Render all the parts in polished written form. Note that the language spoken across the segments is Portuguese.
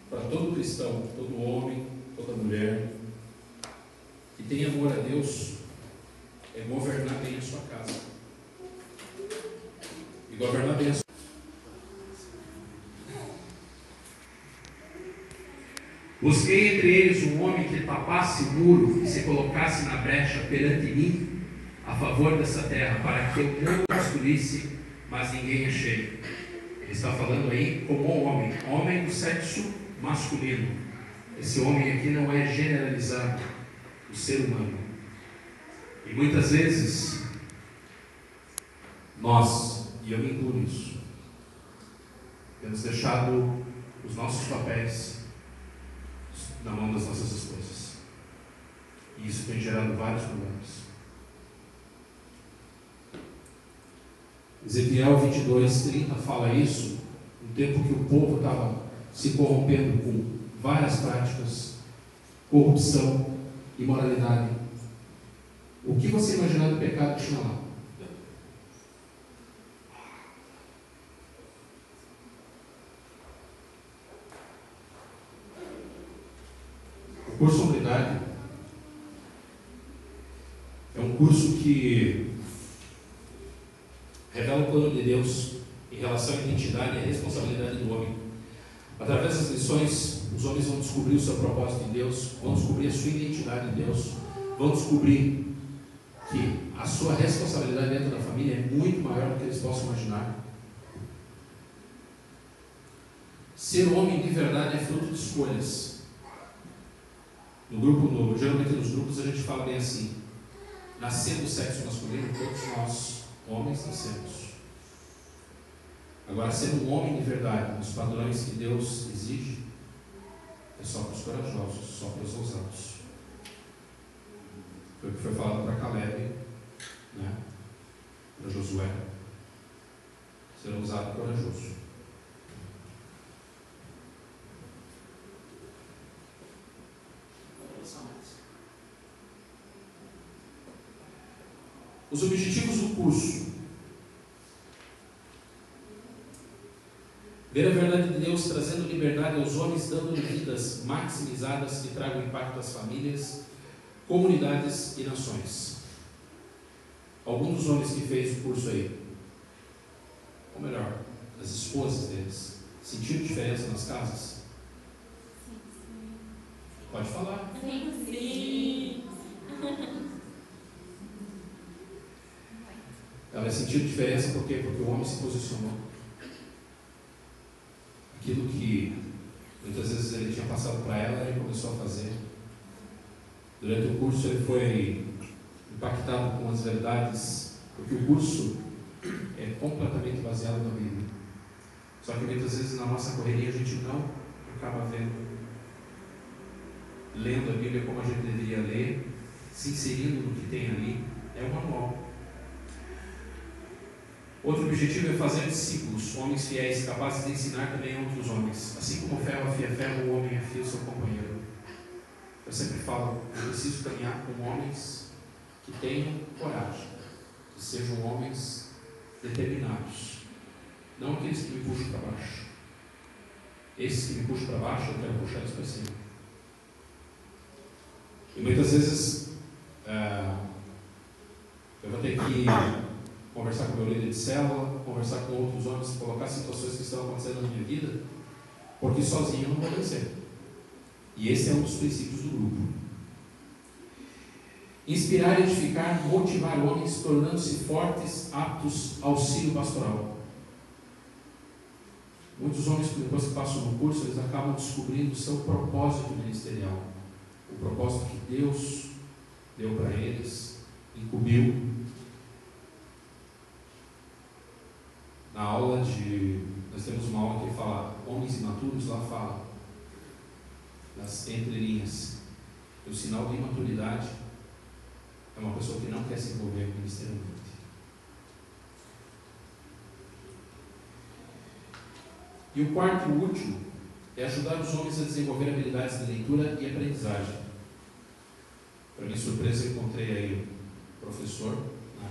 para todo cristão, todo homem, toda mulher, que tem amor a Deus, é governar bem a sua casa. E governar bem a sua casa. Busquei entre eles um homem que tapasse o muro e se colocasse na brecha perante mim, a favor dessa terra, para que eu não construísse, mas ninguém achei. Ele está falando aí como homem do sexo masculino. Esse homem aqui não é generalizado, o ser humano. E muitas vezes, nós, e eu me incluo nisso, temos deixado os nossos papéis na mão das nossas esposas. E isso tem gerado vários problemas. Ezequiel 22:30 fala isso, no tempo que o povo estava se corrompendo com várias práticas, corrupção, imoralidade. O que você imaginar do pecado tinha lá? O curso Hombridade é um curso que revela o plano de Deus em relação à identidade e à responsabilidade do homem. Através das lições, os homens vão descobrir o seu propósito em Deus, vão descobrir a sua identidade em Deus, vão descobrir que a sua responsabilidade dentro da família é muito maior do que eles possam imaginar. Ser homem de verdade é fruto de escolhas. Geralmente nos grupos a gente fala bem assim: nascer do sexo masculino, todos nós, homens, nascemos. Agora, ser um homem de verdade, nos padrões que Deus exige, é só para os corajosos, só para os ousados. Foi o que foi falado para Caleb, né? Para Josué. Ser ousado e corajoso. Os objetivos do curso: ver a verdade de Deus trazendo liberdade aos homens, dando vidas maximizadas que tragam impacto às famílias, comunidades e nações. Alguns dos homens que fez o curso aí, ou melhor, as esposas deles, sentiram diferença nas casas? Pode falar. Sim. Ela sentiu diferença por quê? Porque o homem se posicionou. Aquilo que muitas vezes ele tinha passado para ela, ele começou a fazer. Durante o curso ele foi impactado com as verdades, porque o curso é completamente baseado na Bíblia. Só que muitas vezes na nossa correria a gente não acaba lendo a Bíblia como a gente deveria ler, se inserindo no que tem ali. É um manual. Outro objetivo é fazer discípulos, homens fiéis, capazes de ensinar também a outros homens. Assim como ferro afia ferro, o homem afia o seu companheiro. Eu sempre falo, eu preciso caminhar com homens que tenham coragem, que sejam homens determinados, não aqueles que me puxam para baixo. Esses que me puxam para baixo, eu quero puxar eles para cima. E muitas vezes eu vou ter que conversar com o meu líder de célula, conversar com outros homens, colocar situações que estão acontecendo na minha vida, porque sozinho eu não vou vencer. E esse é um dos princípios do grupo. Inspirar, edificar, motivar homens, tornando-se fortes, aptos ao auxílio pastoral. Muitos homens, depois que passam no curso, eles acabam descobrindo o seu propósito ministerial. O propósito que Deus deu para eles, incumbiu. Na aula nós temos uma aula que fala homens imaturos, lá fala nas entrelinhas. O sinal de imaturidade é uma pessoa que não quer se envolver ministerialmente. E o quarto e último é ajudar os homens a desenvolver habilidades de leitura e aprendizagem. Para minha surpresa, eu encontrei aí o professor, né?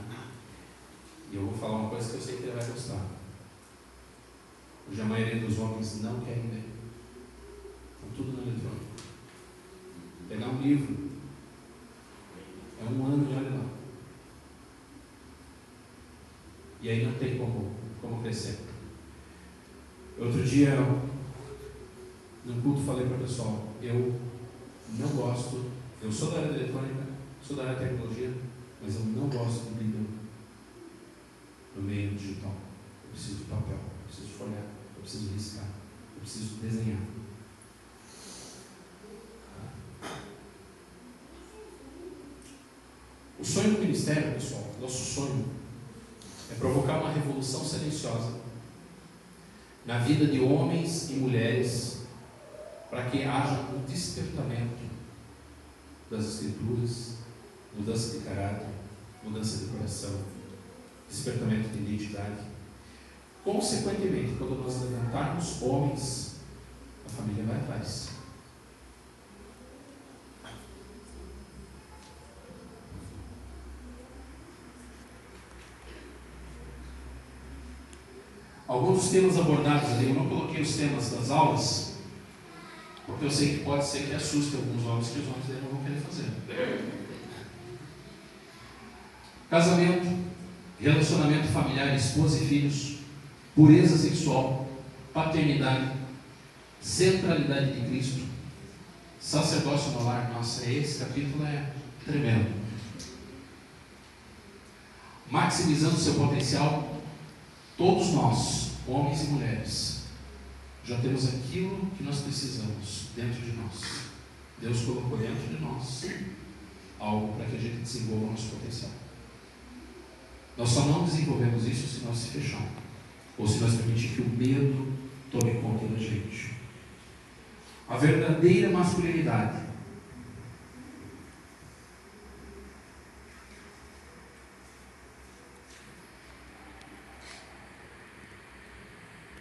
E eu vou falar uma coisa que eu sei que ele vai gostar. Hoje a maioria dos homens não querem ler. livro é 1 ano e olha lá. E aí não tem como crescer. Outro dia, no culto, falei para o pessoal, eu não gosto, eu sou da área da eletrônica, sou da área da tecnologia, mas eu não gosto de vida no meio digital. Eu preciso de papel, eu preciso de folhear, eu preciso riscar, eu preciso desenhar. O sonho do ministério, pessoal, nosso sonho, é provocar uma revolução silenciosa na vida de homens e mulheres, para que haja um despertamento das Escrituras, mudança de caráter, mudança de coração, despertamento de identidade. Consequentemente, quando nós levantarmos homens, a família vai atrás. Alguns dos temas abordados ali, eu não coloquei os temas das aulas, porque eu sei que pode ser que assuste alguns homens, que os homens não vão querer fazer. Casamento, relacionamento familiar, esposa e filhos, pureza sexual, paternidade, centralidade de Cristo, sacerdócio no lar. Nossa, esse capítulo é tremendo. Maximizando seu potencial. Todos nós, homens e mulheres, já temos aquilo que nós precisamos dentro de nós. Deus colocou dentro de nós algo para que a gente desenvolva o nosso potencial. Nós só não desenvolvemos isso se nós se fecharmos, ou se nós permitirmos que o medo tome conta da gente. A verdadeira masculinidade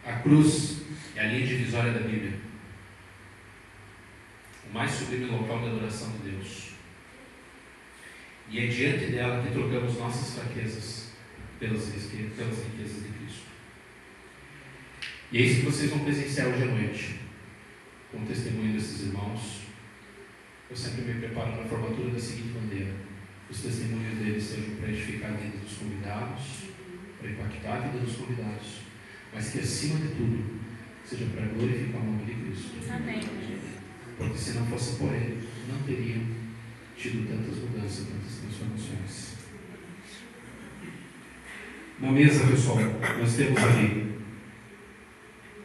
a cruz é a linha divisória da Bíblia, o mais sublime local de adoração de Deus. E é diante dela que trocamos nossas fraquezas pelas riquezas de Cristo. E é isso que vocês vão presenciar hoje à noite, com o testemunho desses irmãos. Eu sempre me preparo para a formatura da seguinte maneira: os testemunhos deles sejam para edificar a vida dos convidados, para impactar a vida dos convidados, mas que acima de tudo seja para glorificar o nome de Cristo. Amém. Porque se não fosse por Ele, não teriam tido tantas mudanças, tantas transformações. Na mesa, pessoal, nós temos ali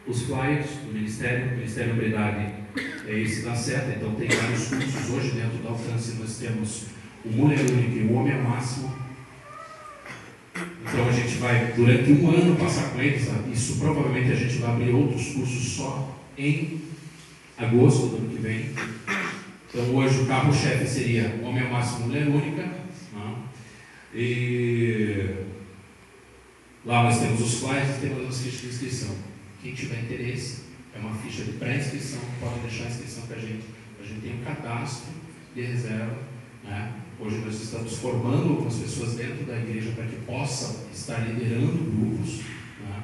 os flyers do Ministério. O Ministério Obredade é esse da seta, então tem vários cursos. Hoje, dentro do alcance, nós temos o Mulher Única e o Homem ao Máximo. Então a gente vai, durante 1 ano, passar com eles. Isso provavelmente a gente vai abrir outros cursos só em agosto do ano que vem. Então hoje o carro-chefe seria Homem ao Máximo, Mulher Única. E lá nós temos os flyers e temos as fichas de inscrição. Quem tiver interesse, é uma ficha de pré-inscrição, pode deixar a inscrição com a gente. A gente tem um cadastro de reserva, né? Hoje nós estamos formando algumas pessoas dentro da igreja para que possam estar liderando grupos, né?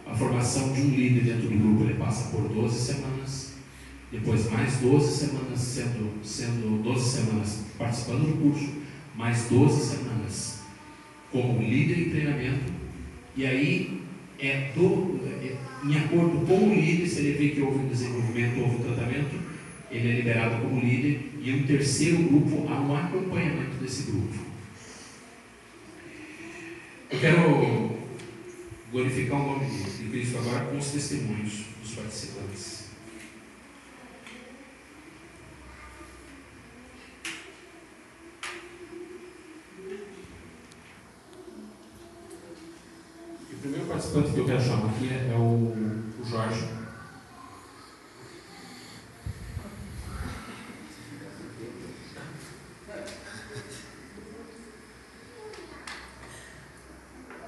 A formação de um líder dentro do grupo, ele passa por 12 semanas, depois mais 12 semanas sendo 12 semanas participando do curso, mais 12 semanas como líder em treinamento, e aí em acordo com o líder, se ele vê que houve um desenvolvimento, houve um tratamento, ele é liberado como líder, e um terceiro grupo há um acompanhamento desse grupo. Eu quero glorificar o nome de Cristo agora com os testemunhos dos participantes. O primeiro participante que eu quero chamar aqui é o Jorge.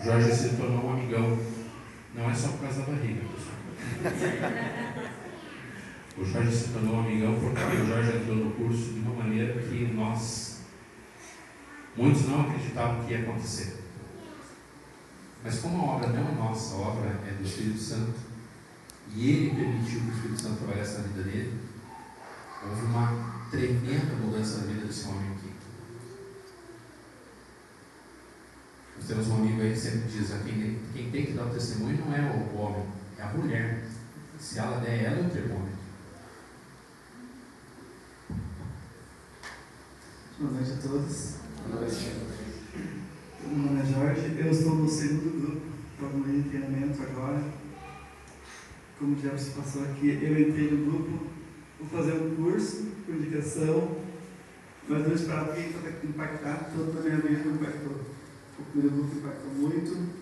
Jorge se tornou um amigão, não é só por causa da barriga, pessoal. O Jorge se tornou um amigão porque o Jorge entrou no curso de uma maneira que muitos não acreditavam que ia acontecer. Mas como a obra não é nossa, a obra é do Espírito Santo, e ele permitiu que o Espírito Santo trabalhasse na vida dele, Houve uma tremenda mudança na vida desse homem aqui. Nós temos um amigo aí que sempre diz: quem tem que dar o testemunho não é o homem, é a mulher. Se ela der, ela é o termômetro. Boa noite a todos. Boa noite. Meu nome é Jorge, eu estou no segundo grupo, estou no treinamento agora. Como já se passou aqui, eu entrei no grupo, vou fazer um curso com indicação, mas não esperava que isso vai impactar, tanto na minha vida como impactou. O primeiro grupo impactou muito,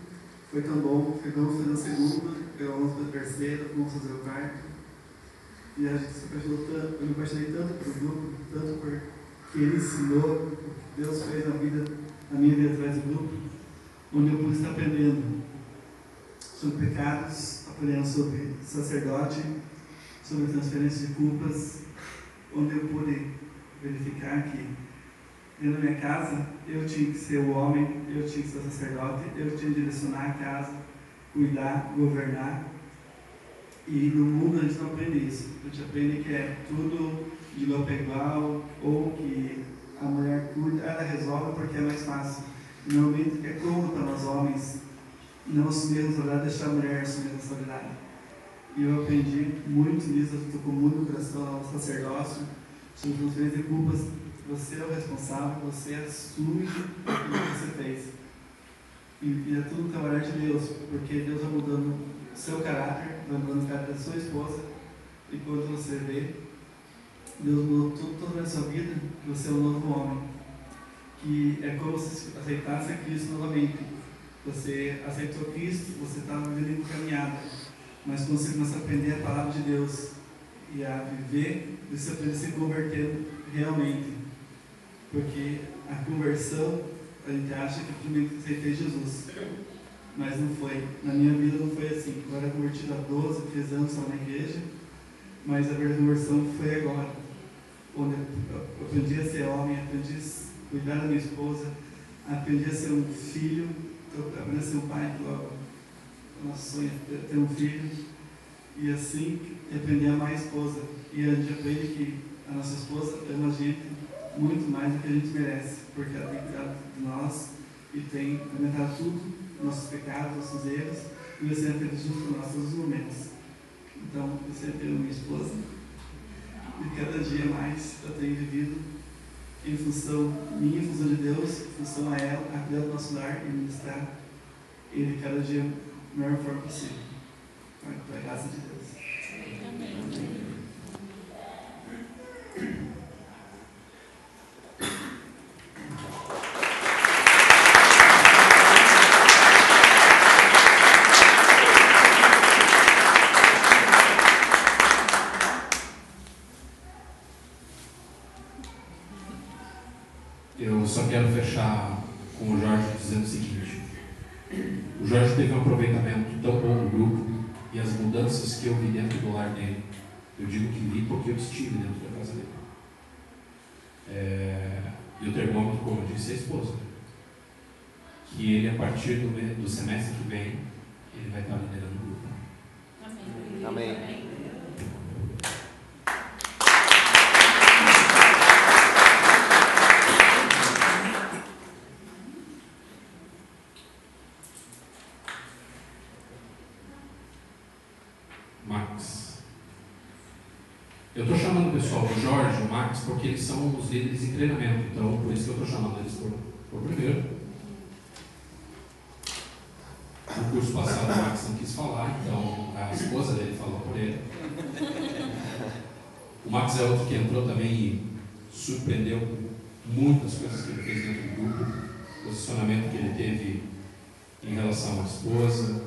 foi tão bom, vamos fazer o segundo, vamos fazer o terceiro, vamos fazer o quarto. E a gente se apaixonou tanto, eu me apaixonei tanto pelo grupo, tanto por que ele ensinou, o que Deus fez na minha vida através do grupo, onde eu pude estar aprendendo sobre pecados, aprendendo sobre sacerdote, sobre transferência de culpas, onde eu pude verificar que dentro da minha casa eu tinha que ser o homem, eu tinha que ser o sacerdote, eu tinha que direcionar a casa, cuidar, governar. E no mundo a gente não aprende isso. A gente aprende que é tudo de igual para igual, ou que a mulher cuida, ela resolve porque é mais fácil. E normalmente é cômodo para nós homens não assumir a responsabilidade, deixar a mulher assumir a responsabilidade. E eu aprendi muito nisso, tocou muito no coração ao sacerdócio, sobre transferência de culpas. Você é o responsável, você assume aquilo que você fez. E é tudo trabalhar de Deus, porque Deus vai mudando o seu caráter, vai mudando o caráter da sua esposa, e quando você vê, Deus mudou toda a sua vida, que você é um novo homem. Que é como se aceitasse a Cristo novamente. Você aceitou Cristo, você está vivendo em caminhada. Mas quando você começa a aprender a palavra de Deus e a viver, você aprende a se converter realmente. Porque a conversão, a gente acha que primeiro aceitei Jesus. Mas não foi. Na minha vida não foi assim. Eu era convertido há 12, 13 anos só na igreja. Mas a verdadeira conversão foi agora. Onde eu aprendi a ser homem, aprendi a cuidar da minha esposa, aprendi a ser um filho, aprendi a ser um pai, o nosso sonho é ter um filho, e assim aprendi a amar a esposa. E a gente aprende que a nossa esposa ama a gente muito mais do que a gente merece, porque ela tem cuidado de nós e tem alimentado tudo, nossos pecados, nossos erros, e você aprende junto com nós todos os momentos. Então, eu sempre amo minha esposa. E cada dia mais eu tenho vivido em função minha, em função de Deus, em função a ela, a cuidar do nosso lar e ministrar Ele cada dia da melhor forma possível. Com a graça de Deus. Amém. Eu só quero fechar com o Jorge dizendo o seguinte: o Jorge teve um aproveitamento tão bom no grupo e as mudanças que eu vi dentro do lar dele, eu digo que vi porque eu estive dentro da casa dele. E o termômetro, como eu disse, é a esposa. Que ele, a partir do semestre que vem, ele vai estar liderando o grupo. Amém. Amém. Max. Eu estou chamando o pessoal do Jorge, o Max, porque eles são os líderes em treinamento, então por isso que eu estou chamando eles por primeiro. No curso passado o Max não quis falar, então a esposa dele falou por ele. O Max é outro que entrou também e surpreendeu muitas coisas que ele fez dentro do grupo, o posicionamento que ele teve em relação à esposa,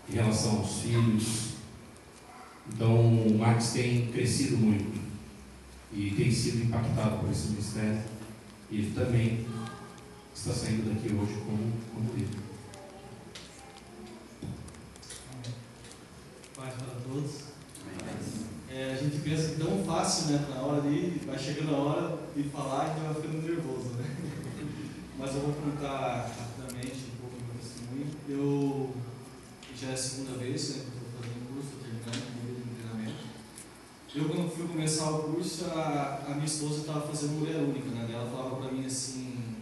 em relação aos filhos. Então o Max tem crescido muito e tem sido impactado por esse ministério, e ele também está saindo daqui hoje como líder. Paz para todos. A gente pensa que é tão fácil, né? Na hora ali, vai chegando a hora de falar e vai ficando nervoso, né? Mas eu vou contar rapidamente um pouco do meu testemunho. Já é a segunda vez, né, que eu estou fazendo o curso, estou terminando, com ele no treinamento. Eu, quando fui começar o curso, a minha esposa estava fazendo mulher única, né? Ela falava para mim assim,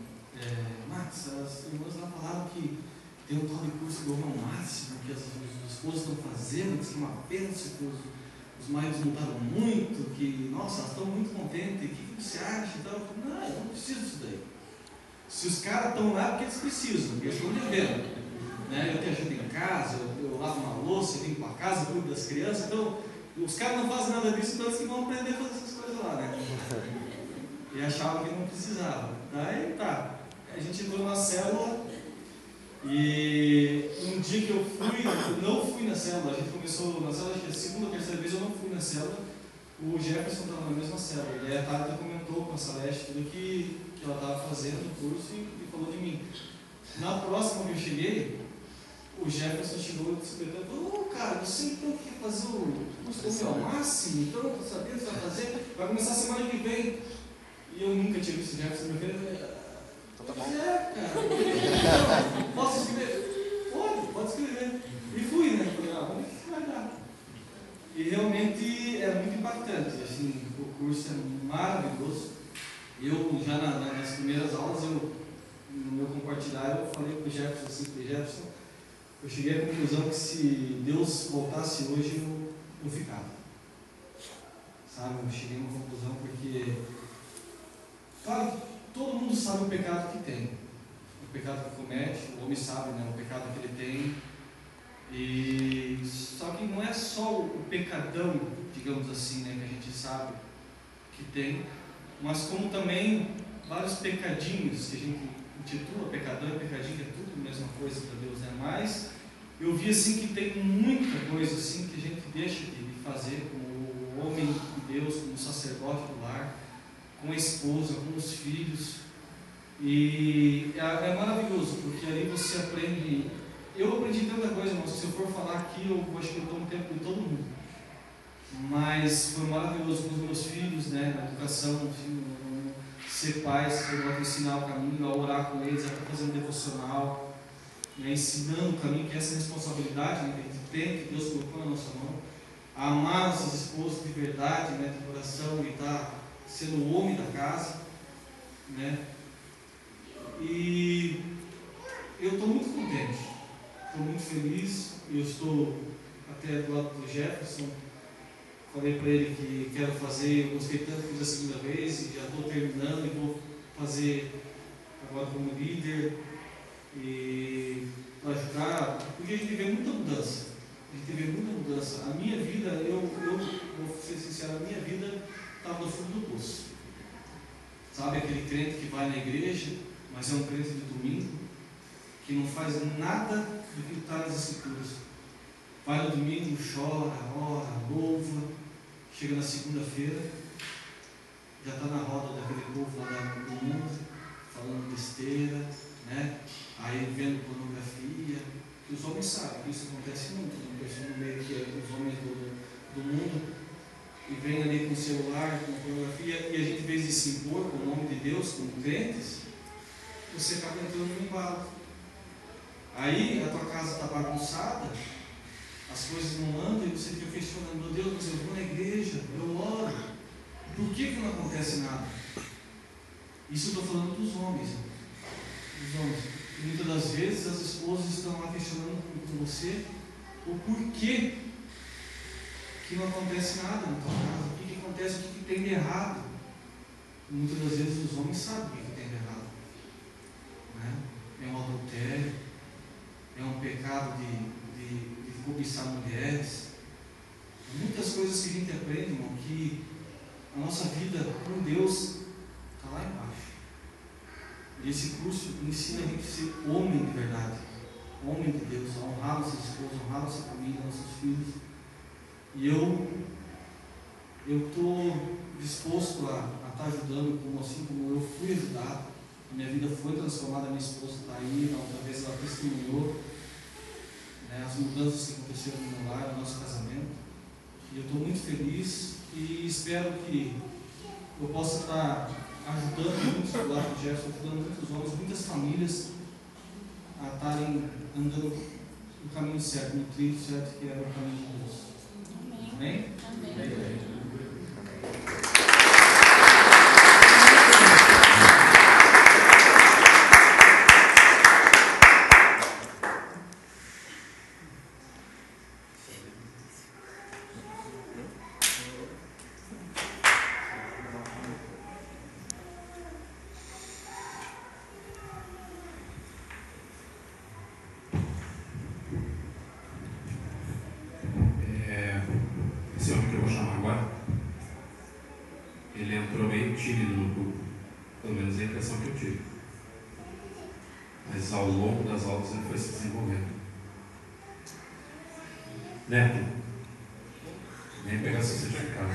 Max, as irmãs lá falaram que tem um tal de curso do Romão Máximo, que os esposos estão fazendo, que é uma pena que os maridos mudaram muito, que, nossa, elas estão muito contentes, o que você acha? Então, eu falei, não, eu não preciso disso daí. Se os caras estão lá, é porque eles precisam, porque eles estão devendo. Né? Eu te ajudo em casa, eu lavo uma louça, eu limpo a casa, eu cuido das crianças, então os caras não fazem nada disso, então eles que vão aprender a fazer essas coisas lá, né? E achavam que não precisava. Daí tá, a gente entrou na célula e um dia que eu não fui na célula, a gente começou na célula, acho que a segunda ou terceira vez eu não fui na célula, o Jefferson estava na mesma célula, e aí a Thalita comentou com a Celeste tudo que ela estava fazendo no curso e falou de mim. Na próxima que eu cheguei, o Jefferson chegou e disse, cara, você então quer fazer o curso ao máximo? Então, tá sabendo o que você vai fazer? Vai começar a semana que vem. E eu nunca tinha visto o Jefferson na minha vida. Tá bom. Cara. Posso escrever? Pode escrever. E fui, né? Falei, vamos ver o que vai dar. E realmente é muito impactante. Assim, o curso é maravilhoso. Eu, já nas primeiras aulas, no meu compartilhar, eu falei para o Jefferson assim, Jefferson, eu cheguei à conclusão que se Deus voltasse hoje, eu ficava. Sabe, eu cheguei a uma conclusão porque, claro, todo mundo sabe o pecado que tem. O pecado que comete, o homem sabe, né, o pecado que ele tem. E só que não é só o pecadão, digamos assim, né, que a gente sabe que tem, mas como também vários pecadinhos que a gente intitula pecadão e pecadinho, que é tudo a mesma coisa para Deus, né? Mas eu vi assim que tem muita coisa assim que a gente deixa de fazer como o homem de Deus, como o sacerdote do lar, com a esposa, com os filhos, e é maravilhoso, porque aí você aprende. Eu aprendi tanta coisa, mas se eu for falar aqui, eu acho que eu tomo tempo de todo mundo. Mas foi maravilhoso com os meus filhos, né, na educação, ser pai, sacerdote, ensinar o caminho, a orar com eles, a fazer um devocional, né, ensinando o caminho, que é essa responsabilidade, né, que a gente tem, que Deus colocou na nossa mão, a amar nossas esposas de verdade, né, de coração, e estar sendo o homem da casa, né, e eu estou muito contente, estou muito feliz, eu estou até do lado do Jefferson. Falei para ele que quero fazer, eu gostei tanto que fiz a segunda vez e já estou terminando e vou fazer agora como líder e para ajudar, porque a gente vê muita mudança. A minha vida, eu vou ser sincero, a minha vida estava no fundo do poço. Sabe aquele crente que vai na igreja, mas é um crente de domingo, que não faz nada do que está nas escrituras. Vai no domingo, chora, ora, louva. Chega na segunda-feira, já está na roda daquele povo lá do mundo, falando besteira, né? Aí vendo pornografia, que os homens sabem que isso acontece muito, no meio que os homens do mundo, e vem ali com o celular, com pornografia, e a gente, em vez de se impor com o nome de Deus, como crentes, você acaba entrando no embalo. Aí a tua casa está bagunçada, as coisas não andam e você fica questionando, meu Deus, mas eu vou na igreja, eu oro, por que não acontece nada? Isso eu estou falando dos homens. Muitas das vezes as esposas estão lá questionando com você o porquê que não acontece nada na tua casa, o que acontece, o que tem de errado. Muitas das vezes os homens sabem o que tem de errado, né? É um adultério, é um pecado de cobiçar mulheres, muitas coisas que a gente aprende, irmão, que a nossa vida com Deus está lá embaixo. E esse curso ensina a gente a ser homem de verdade, homem de Deus, a honrar nossa esposa, honrar nossa família, nossos filhos. E eu estou disposto a estar ajudando, assim como eu fui ajudado. A minha vida foi transformada, a minha esposa está aí, na outra vez ela testemunhou, né, as mudanças que aconteceram no meu lar, no nosso casamento. E eu estou muito feliz e espero que eu possa estar ajudando muitos do lado do Jefferson, ajudando muitos homens, muitas famílias a estarem andando no caminho certo, no trilho certo, que é o caminho de Deus. Amém? Amém. Amém. agora, ele entrou meio tímido no grupo, pelo menos é a impressão que eu tive. Mas ao longo das aulas ele foi se desenvolvendo. Neto, vem pegar seu certificado.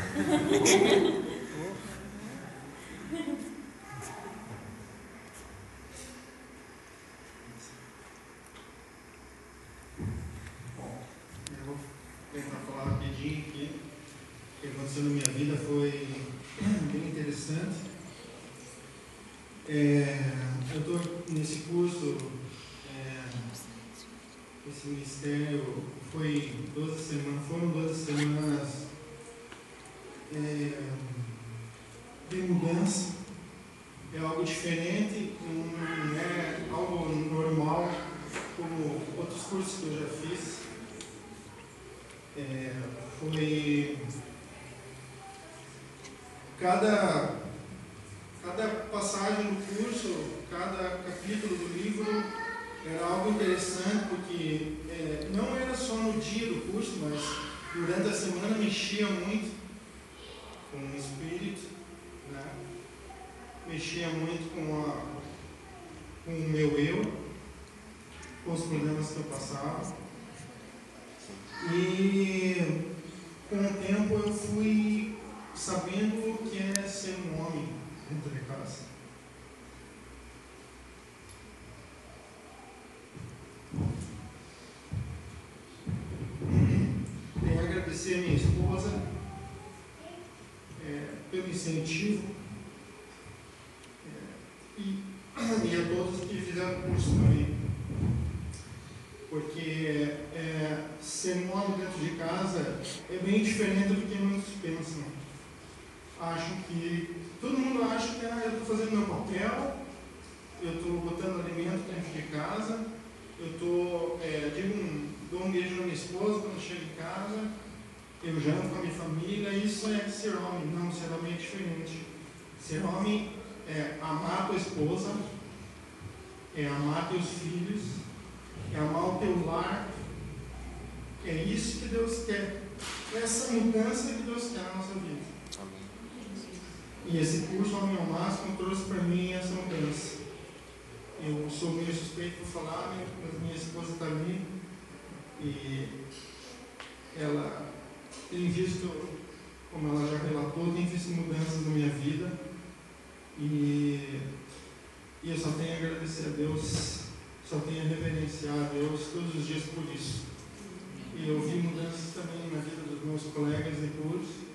Eu vou tentar falar rapidinho aqui. O que aconteceu na minha vida foi bem interessante. Eu estou nesse curso, esse ministério foram 12 semanas de mudança. É algo diferente, não é algo normal como outros cursos que eu já fiz. Foi cada passagem do curso, cada capítulo do livro era algo interessante, porque não era só no dia do curso, mas durante a semana mexia muito com o espírito, né? Mexia muito com o meu eu, com os problemas que eu passava. E com o tempo eu fui sabendo o que é ser um homem dentro de casa. Tenho a agradecer a minha esposa pelo incentivo e a todos que fizeram o curso também. Porque ser um homem dentro de casa é bem diferente do que muitos pensam. Todo mundo acha que eu estou fazendo meu papel, eu estou botando alimento dentro de casa, eu dou um beijo na minha esposa quando chego em casa, eu janto com a minha família. Isso é ser homem. Não, ser homem é diferente. Ser homem é amar a tua esposa, é amar teus filhos, é amar o teu lar. É isso que Deus quer. Essa mudança que Deus quer na nossa vida. E esse curso Homem ao Máximo trouxe para mim essa mudança. Eu sou meio suspeito por falar, mas minha esposa está ali e ela tem visto, como ela já relatou, tem visto mudanças na minha vida e eu só tenho a agradecer a Deus, só tenho a reverenciar a Deus todos os dias por isso. E eu vi mudanças também na vida dos meus colegas de curso.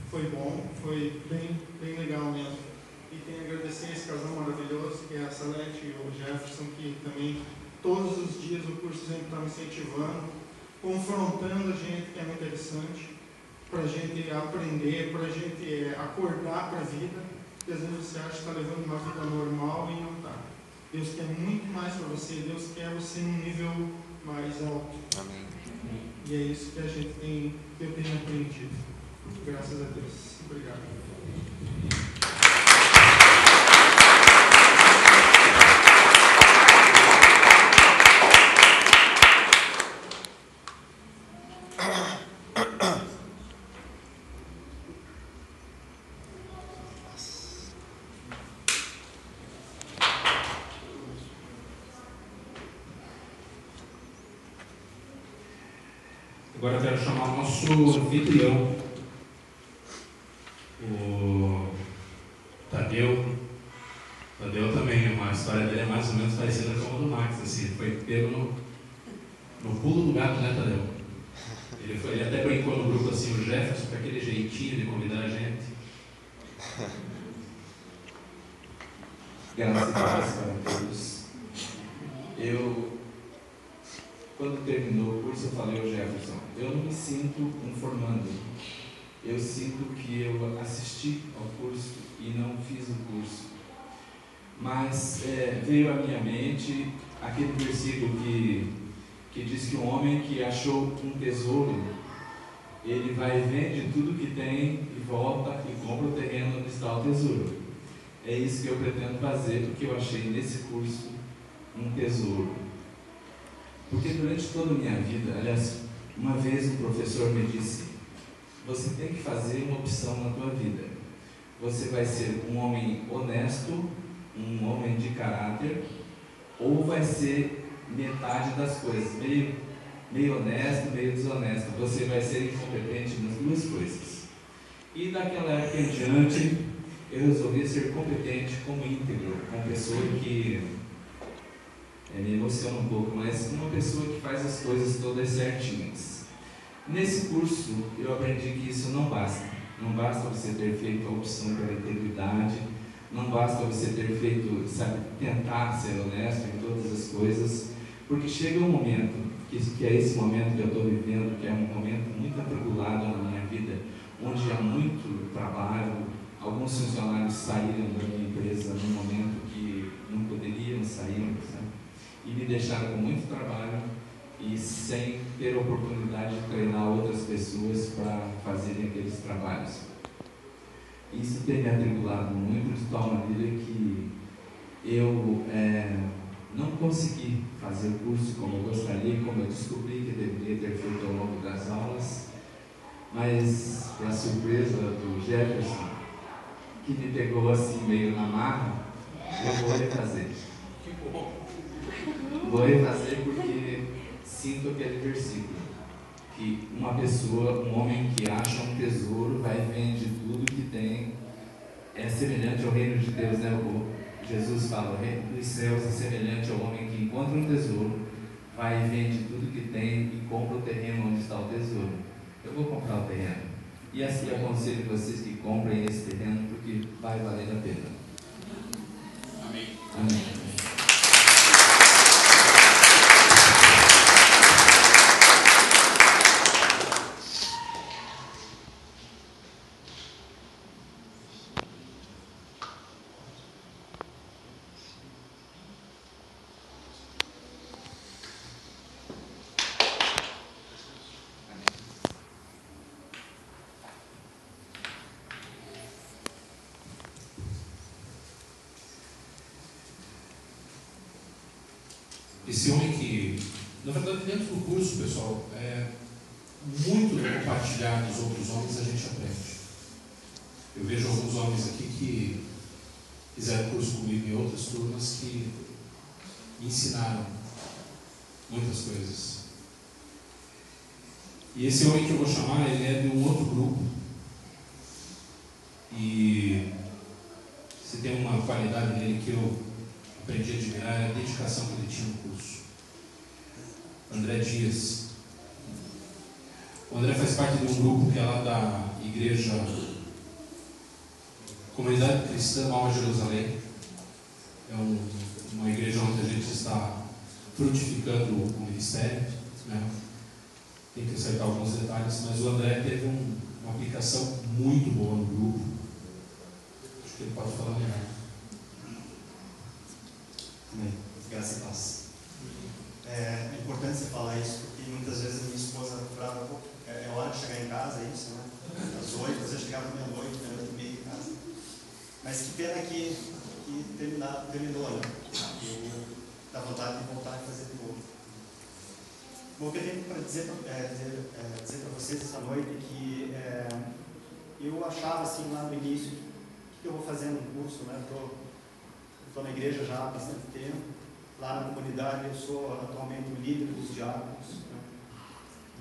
Foi bom, foi bem legal mesmo. E tenho a agradecer a esse casal maravilhoso, que é a Salete e o Jefferson, que também todos os dias o curso sempre está me incentivando, confrontando a gente, que é muito interessante, para a gente aprender, para a gente acordar para a vida, porque às vezes você acha que está levando uma vida normal e não está. Deus quer muito mais para você, Deus quer você num nível mais alto. Amém. E é isso que eu tenho aprendido. Graças a Deus. Obrigado. Agora eu quero chamar o nosso anfitrião, o Tadeu. Tadeu também, a história dele é mais ou menos parecida com a do Max, assim, foi pego no pulo do gato, né, Tadeu? Ele até brincou no grupo assim, o Jefferson, com aquele jeitinho de convidar a gente. Graças a Deus para todos. Quando terminou o curso, eu falei ao Jefferson, eu não me sinto um formando. Eu sinto que eu assisti ao curso e não fiz o curso. Mas veio à minha mente aquele versículo que diz que um homem que achou um tesouro, ele vai e vende tudo que tem e volta e compra o terreno onde está o tesouro. É isso que eu pretendo fazer, porque eu achei nesse curso um tesouro. Porque durante toda a minha vida, aliás, uma vez um professor me disse, você tem que fazer uma opção na tua vida. Você vai ser um homem honesto, um homem de caráter, ou vai ser metade das coisas, meio honesto, meio desonesto. Você vai ser incompetente nas duas coisas. E daquela época em diante, eu resolvi ser competente como íntegro, uma pessoa que me emociona um pouco, mas uma pessoa que faz as coisas todas certinhas. Nesse curso, eu aprendi que isso não basta. Não basta você ter feito a opção pela integridade, não basta você ter feito, tentar ser honesto em todas as coisas, porque chega um momento, que é esse momento que eu estou vivendo, que é um momento muito atribulado na minha vida, onde há muito trabalho, alguns funcionários saíram da minha empresa num momento que não poderiam sair, e me deixaram com muito trabalho e sem ter a oportunidade de treinar outras pessoas para fazerem aqueles trabalhos. Isso tem me atribulado muito, de tal maneira que eu não consegui fazer o curso como eu gostaria, como eu descobri que deveria ter feito ao longo das aulas, mas, para surpresa do Jefferson, que me pegou assim meio na marra, eu vou refazer. Vou refazer porque sinto aquele versículo, que uma pessoa, um homem que acha um tesouro, vai e vende tudo que tem. É semelhante ao reino de Deus, né? Jesus fala, o reino dos céus é semelhante ao homem que encontra um tesouro, vai e vende tudo que tem e compra o terreno onde está o tesouro. Eu vou comprar o terreno. E assim aconselho vocês que comprem esse terreno, porque vai valer a pena. Amém. Amém. Esse homem que, na verdade, dentro do curso, pessoal, muito do compartilhar dos outros homens a gente aprende. Eu vejo alguns homens aqui que fizeram curso comigo em outras turmas que me ensinaram muitas coisas. E esse homem que eu vou chamar, ele é de um outro grupo. E se tem uma qualidade nele que eu aprendi a admirar, é a dedicação que ele tinha no curso. André Dias. O André faz parte de um grupo que é lá da igreja Comunidade Cristã Nova Jerusalém. É uma igreja onde a gente está frutificando o ministério, né? Tem que acertar alguns detalhes, mas o André teve uma aplicação muito boa no grupo. Acho que ele pode falar melhor. Amém. Graça e paz. É importante você falar isso, porque muitas vezes a minha esposa falava, é hora de chegar em casa, é isso, né? Às 8, às vezes chegava meia-noite, meia-noite em casa. Mas que pena que terminou, né? E dá vontade de voltar e fazer de novo. Bom, o que eu tenho para dizer para vocês essa noite é que eu achava assim lá no início, o que eu vou fazer no curso, né? Estou na igreja já há bastante tempo. Lá na comunidade eu sou atualmente o líder dos diáconos, né?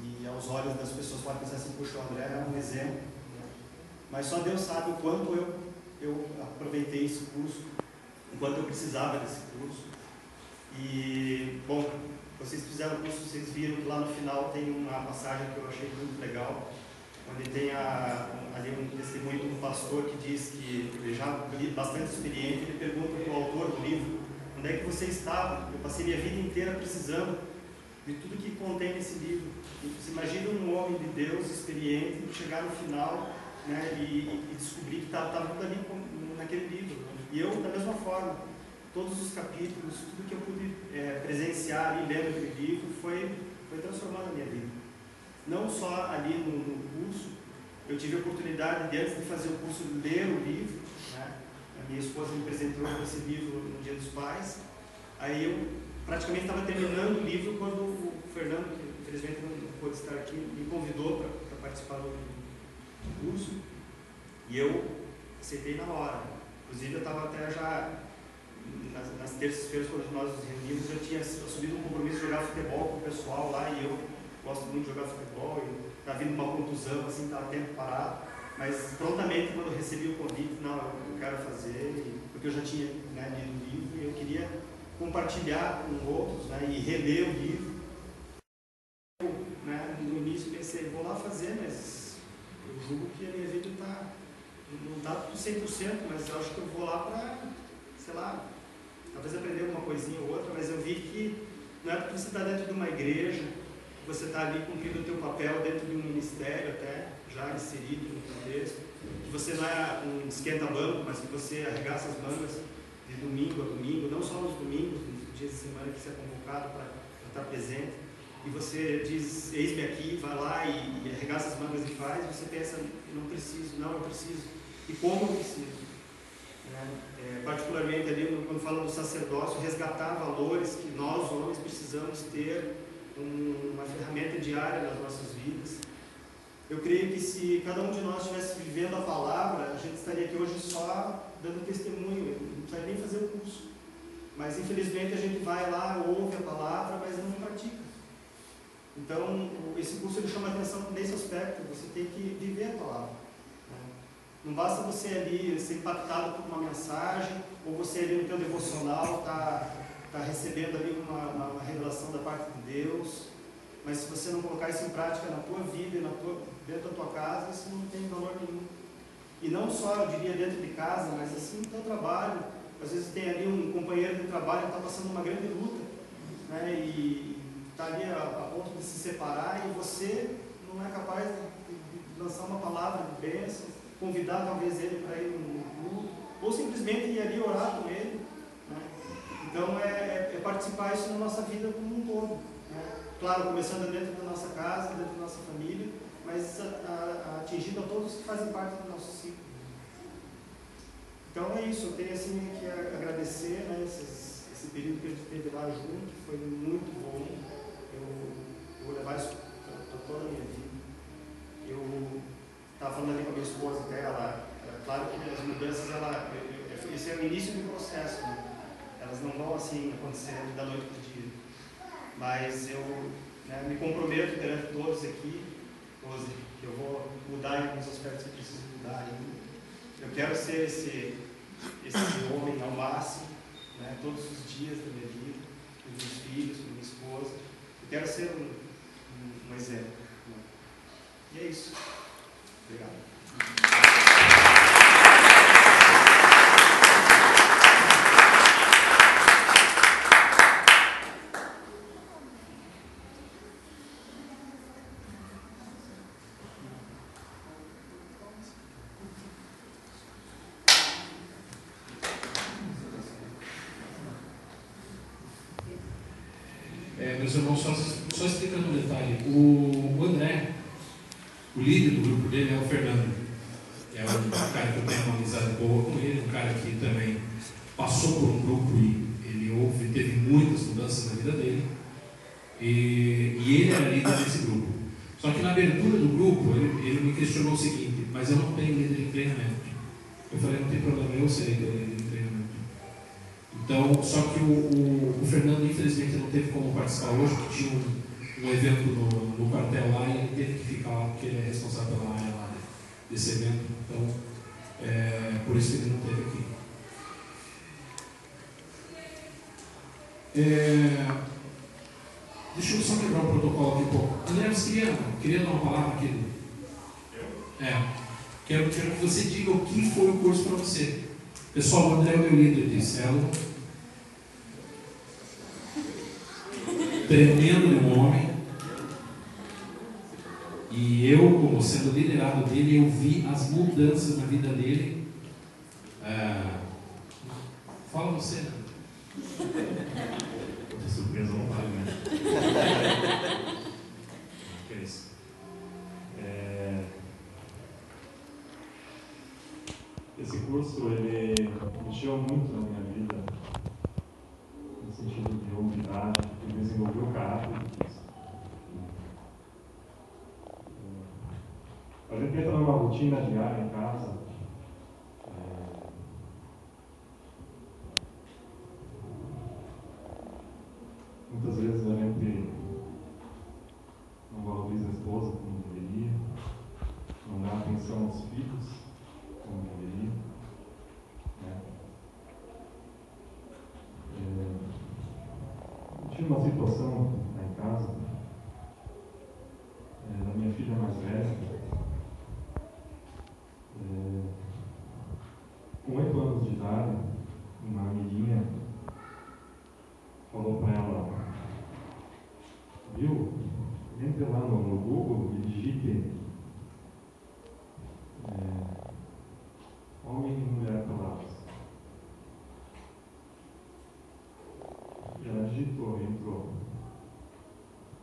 E aos olhos das pessoas podem pensar assim, puxa, o André é um exemplo, né? Mas só Deus sabe o quanto eu aproveitei esse curso, o quanto eu precisava desse curso. E, bom, vocês fizeram o curso, vocês viram que lá no final tem uma passagem que eu achei muito legal, onde tem ali um testemunho de um pastor que diz que ele já bastante experiente, ele pergunta para o autor do livro, onde é que você estava? Eu passei minha vida inteira precisando de tudo que contém nesse livro. E você imagina um homem de Deus experiente chegar no final, né, e descobrir que estava tudo ali naquele livro. E eu, da mesma forma, todos os capítulos, tudo que eu pude presenciar ali lendo aquele livro foi transformando a minha vida. Não só ali no curso, eu tive a oportunidade de, antes de fazer o curso, ler o livro, né? A minha esposa me apresentou esse livro no Dia dos Pais. Aí eu praticamente estava terminando o livro quando o Fernando, que infelizmente não pôde estar aqui, me convidou para participar o curso, e eu aceitei na hora. Inclusive eu estava até já, nas terças-feiras, quando nós nos reunimos, eu tinha assumido um compromisso de jogar futebol com o pessoal lá, e eu gosto muito de jogar futebol, e estava vindo uma contusão, assim, estava tempo parado. Mas prontamente, quando eu recebi o convite, não, eu quero fazer, porque eu já tinha, né, lido o livro e eu queria compartilhar com outros, né, e reler o livro. Eu, né, no início pensei, vou lá fazer, mas eu julgo que a minha vida não está 100%, mas eu acho que eu vou lá para, sei lá, talvez aprender alguma coisinha ou outra, mas eu vi que não é porque você está dentro de uma igreja, você está ali cumprindo o teu papel dentro de um ministério até, já inserido no contexto, que você não é um esquenta-banco, mas que você arregaça as mangas de domingo a domingo, não só nos domingos, nos dias de semana que você é convocado para estar presente, e você diz, eis-me aqui, vai lá e arregaça as mangas e faz, você pensa, não preciso, não, eu preciso, e como eu preciso. Particularmente ali, quando fala do sacerdócio, resgatar valores que nós, homens, precisamos ter uma ferramenta diária nas nossas vidas. Eu creio que se cada um de nós estivesse vivendo a palavra, a gente estaria aqui hoje só dando testemunho, não precisaria nem fazer o curso. Mas infelizmente a gente vai lá, ouve a palavra, mas não pratica. Então, esse curso ele chama a atenção nesse aspecto, você tem que viver a palavra. Não basta você ali ser impactado por uma mensagem, ou você ali no teu devocional está recebendo ali uma revelação da parte de Deus, mas se você não colocar isso em prática na tua vida, dentro da tua casa, isso não tem valor nenhum. E não só, eu diria, dentro de casa, mas assim no teu trabalho. Às vezes tem ali um companheiro de trabalho que está passando uma grande luta, né, e está ali a ponto de se separar, e você não é capaz de lançar uma palavra de bênção, convidar talvez ele para ir no culto, ou simplesmente ir ali orar com ele. Né? Então é participar isso na nossa vida como um todo. Né? Claro, começando dentro da nossa casa, dentro da nossa família, mas atingindo a todos que fazem parte do nosso ciclo. Então é isso, eu tenho assim que agradecer, né, esse período que a gente teve lá junto, foi muito bom. Eu vou levar isso para toda a minha vida. Eu estava falando ali com a minha esposa até, claro que as mudanças, esse é o início do processo, né? Elas não vão assim acontecer da noite para o dia. Mas eu, né, me comprometo perante todos aqui, que eu vou mudar em alguns aspectos que eu preciso mudar ainda. Eu quero ser esse homem ao máximo, né, todos os dias da minha vida, com meus filhos, com minha esposa. Eu quero ser um exemplo. Né? E é isso. Obrigado. Meus irmãos, só explicando um detalhe, o André, o líder do grupo dele é o Fernando, é um cara que eu tenho uma amizade boa com ele, um cara que também passou por um grupo e ele teve muitas mudanças na vida dele, e ele era líder desse grupo. Só que na abertura do grupo, ele me questionou o seguinte, mas eu não tenho líder em treinamento. Eu falei, não tem problema, eu serei teu líder em treinamento. Então, só que o Fernando, infelizmente, não teve como participar hoje, porque tinha um evento no quartel lá e ele teve que ficar lá, porque ele é responsável pela área lá desse evento. Então, por isso que ele não esteve aqui. Deixa eu só quebrar o protocolo aqui um pouco. André, você queria dar uma palavra aqui? Quero que você diga o que foi o curso para você. Pessoal, o André é o meu líder de célula. Tremendo de um homem. E eu, como sendo liderado dele, eu vi as mudanças na vida dele. Fala você, né? De surpresa não vale, né? Que é isso? Esse curso, ele mexeu muito na minha vida, no sentido de humildade, de desenvolver o caráter de Cristo. A gente entra numa rotina diária em casa. Muitas vezes a gente não valoriza a esposa como deveria, não dá atenção aos filhos como deveria. Eu tive uma situação lá em casa, da minha filha mais velha, com 8 anos de idade, uma amiguinha falou para ela: viu, entre lá no Google e digite homem e mulher pelados. E ela digitou, entrou.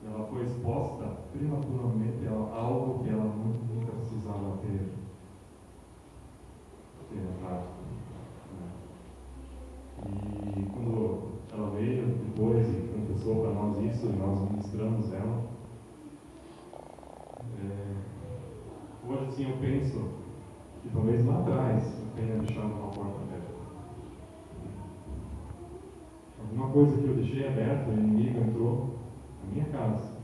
Ela foi exposta prematuramente a algo que ela nunca precisava ter entrado. E quando ela veio depois e confessou para nós isso, e nós ministramos ela, hoje sim eu penso que talvez lá atrás eu tenha deixado uma porta aberta. Alguma coisa que eu deixei aberta, o inimigo entrou na minha casa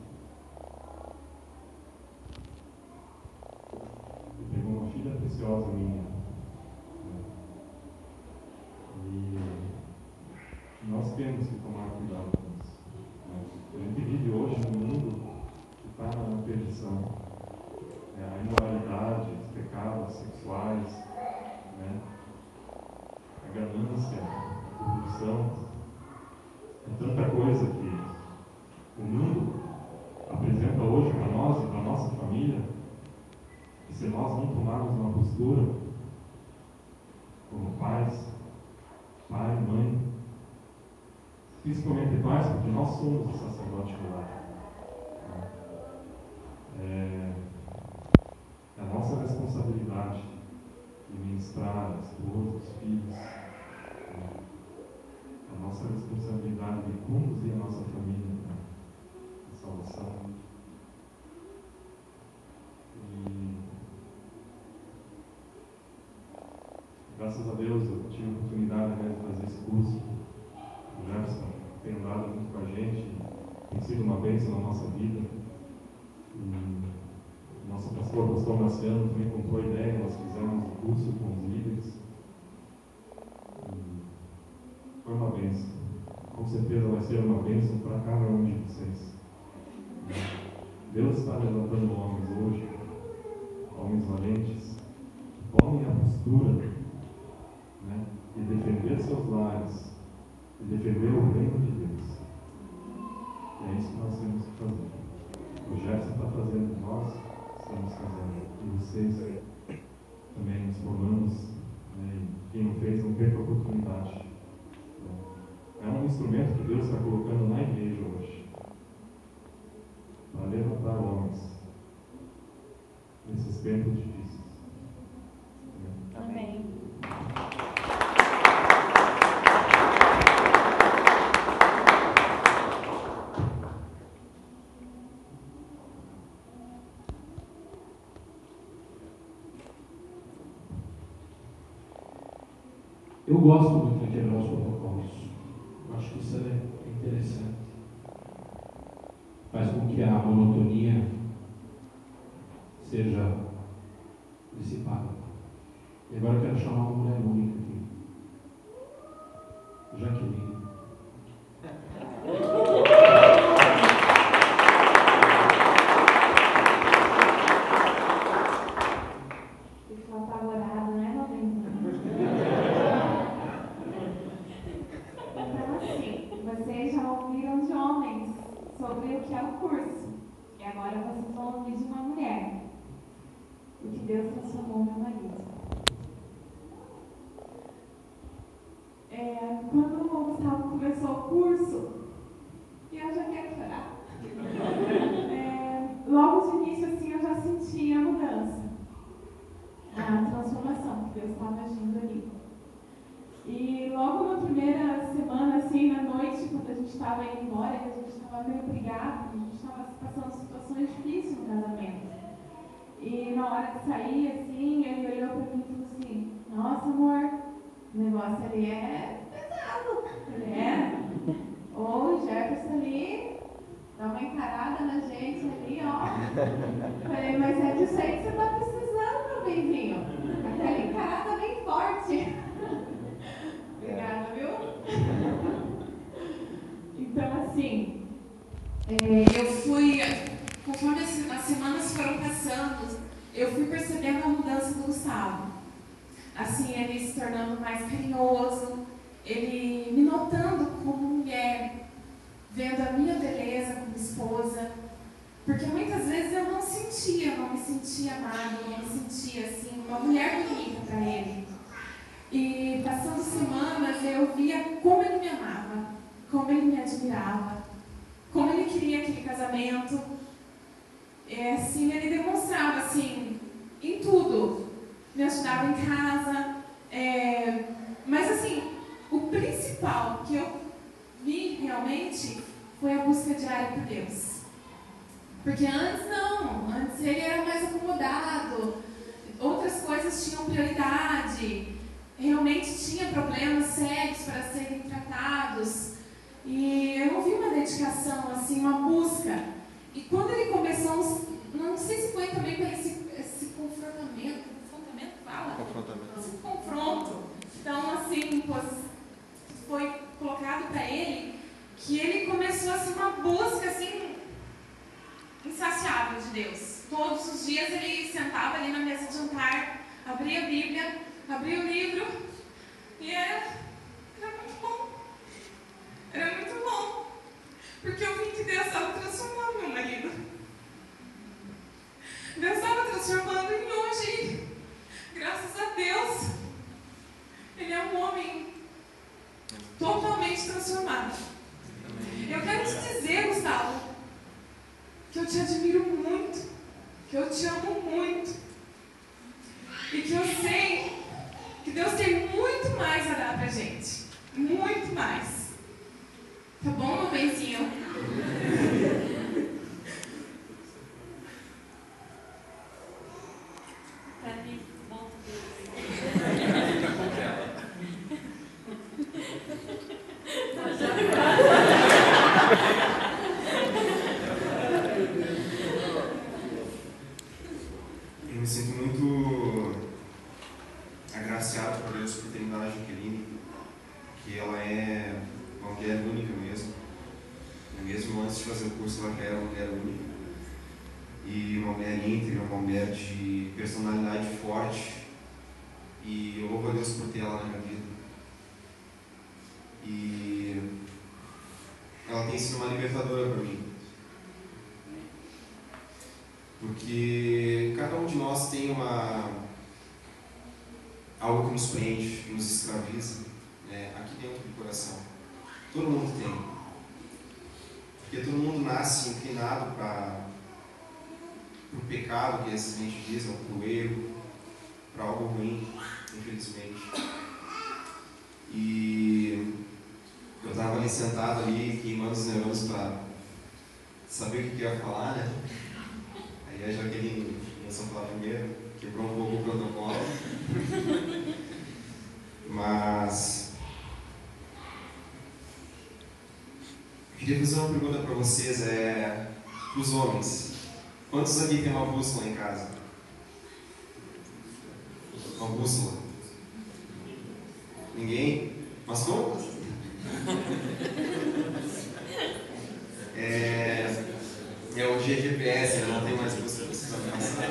e pegou uma filha preciosa minha. E nós temos que tomar cuidado com isso. A gente vive hoje num mundo que está na perdição. A imoralidade, os pecados sexuais, a ganância, a corrupção, tanta coisa que o mundo apresenta hoje para nós e para a nossa família, e se nós não tomarmos uma postura como pais, pai, mãe, principalmente pais, porque nós somos o sacerdote lá. É a nossa responsabilidade de ministrar a esposa, os filhos. A nossa responsabilidade de conduzir a nossa família à salvação. E graças a Deus eu tive a oportunidade de fazer esse curso. O Jefferson tem andado muito com a gente, tem sido uma bênção na nossa vida. E o nosso pastor Marciano também comprou a ideia, nós fizemos o curso com os líderes. Foi uma bênção. Com certeza vai ser uma bênção para cada um de vocês. Deus está levantando homens hoje, homens valentes, que tomem a postura de defender seus lares, de defender o reino de Deus. E é isso que nós temos que fazer. O Jefferson está fazendo, nós estamos fazendo. E vocês também nos formamos. Quem não fez, não perca a oportunidade. É um instrumento que Deus está colocando na igreja hoje para levantar homens nesses tempos difíceis. Amém. Eu gosto muito de quebrar os protocolos. Acho que isso é interessante. Faz com que a monotonia seja dissipada. E agora eu quero chamar uma mulher única aqui. Jaqueline. Ficou apavorado, né, Roberto? Então, assim, vocês já ouviram de homens sobre o que é o curso. E agora vocês vão ouvir de uma mulher. O que Deus transformou meu marido. Quando o Gustavo começou o curso, e eu já quero chorar. Logo de início, assim, eu já senti a mudança, a transformação que Deus estava agindo ali. E logo na primeira semana, assim, na noite, quando a gente estava indo embora, a gente estava meio brigado, a gente estava passando situações difíceis no casamento. E na hora de sair, assim, ele olhou para mim e falou assim, nossa, amor, o negócio ali é pesado. Ele é. O Jefferson ali dá uma encarada na gente ali, ó. Falei, mas é disso aí que você está precisando, meu benzinho. Aquela encarada bem forte. Obrigada, viu? Então, assim, eu fui, conforme as semanas foram passando, eu fui percebendo a mudança do Gustavo. Assim, ele se tornando mais carinhoso, ele me notando como mulher, vendo a minha beleza como esposa, porque muitas vezes eu não me sentia amada, não me sentia assim, uma mulher bonita para ele. E passando semanas eu via como ele me amava, como ele me admirava, como ele queria aquele casamento. Assim, ele demonstrava assim, em tudo, me ajudava em casa, mas assim, o principal que eu vi realmente foi a busca diária por Deus. Porque antes não, antes ele era mais acomodado, outras coisas tinham prioridade, realmente tinha problemas sérios para serem tratados. E eu não vi uma dedicação, assim, uma busca. E quando ele começou, não sei se foi também para esse confrontamento fala? Esse confronto. Então, assim, foi colocado para ele que ele começou a ser uma busca, assim, insaciável de Deus. Todos os dias ele sentava ali na mesa de jantar, abria a Bíblia, abria o livro e era muito bom. Era muito bom. Porque eu vi que Deus estava transformando meu marido. Deus estava transformando e hoje, graças a Deus, ele é um homem totalmente transformado. Eu quero te dizer, Gustavo, que eu te admiro muito, que eu te amo muito e que eu sei que Deus tem muito mais a dar pra gente. Muito mais. Tá bom, meu benzinho? Eu me sinto muito agraciado por Deus por ter me dado a Jaqueline, que ela é uma mulher única mesmo. Mesmo antes de fazer o curso, ela era uma mulher única. E uma mulher íntegra, uma mulher de personalidade forte. E eu louvo a Deus por ter ela na minha vida. E ela tem sido uma libertadora para mim. Porque cada um de nós tem algo que nos prende, que nos escraviza, né, aqui dentro do coração. Todo mundo tem. Porque todo mundo nasce inclinado para o pecado, que às vezes a gente diz, ou para o erro, para algo ruim, infelizmente. E eu estava ali sentado ali, queimando os neurônios para saber o que eu ia falar, né? Aí a Jaqueline começou a falar primeiro, quebrou um pouco o protocolo. Mas eu queria fazer uma pergunta para vocês, para os homens. Quantos aqui tem uma bússola em casa? Uma bússola? Ninguém? Mas como? É o GPS, não tem mais bússola, precisa passar.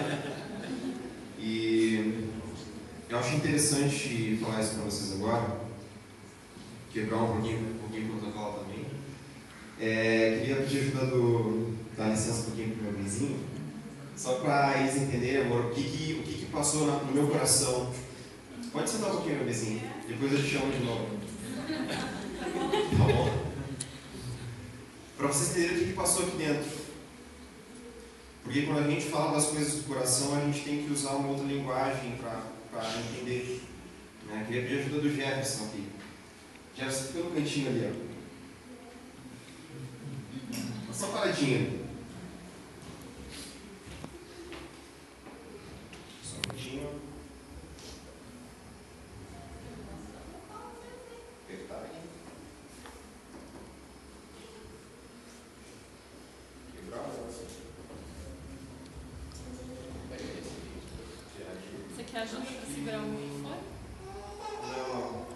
E eu acho interessante falar isso para vocês agora, quebrar um pouquinho o protocolo também. Queria pedir ajuda dar licença um pouquinho para o meu vizinho, só para eles entenderem, amor, o que passou no meu coração. Pode sentar um pouquinho, meu vizinho, depois eu te chamo de novo. Tá bom? Para vocês entenderem o que passou aqui dentro. Porque quando a gente fala das coisas do coração, a gente tem que usar uma outra linguagem para entender. Né? Queria pedir ajuda do Jefferson aqui. Jefferson, fica no cantinho ali, ó. Só paradinho. Te ajuda para segurar o microfone? Não.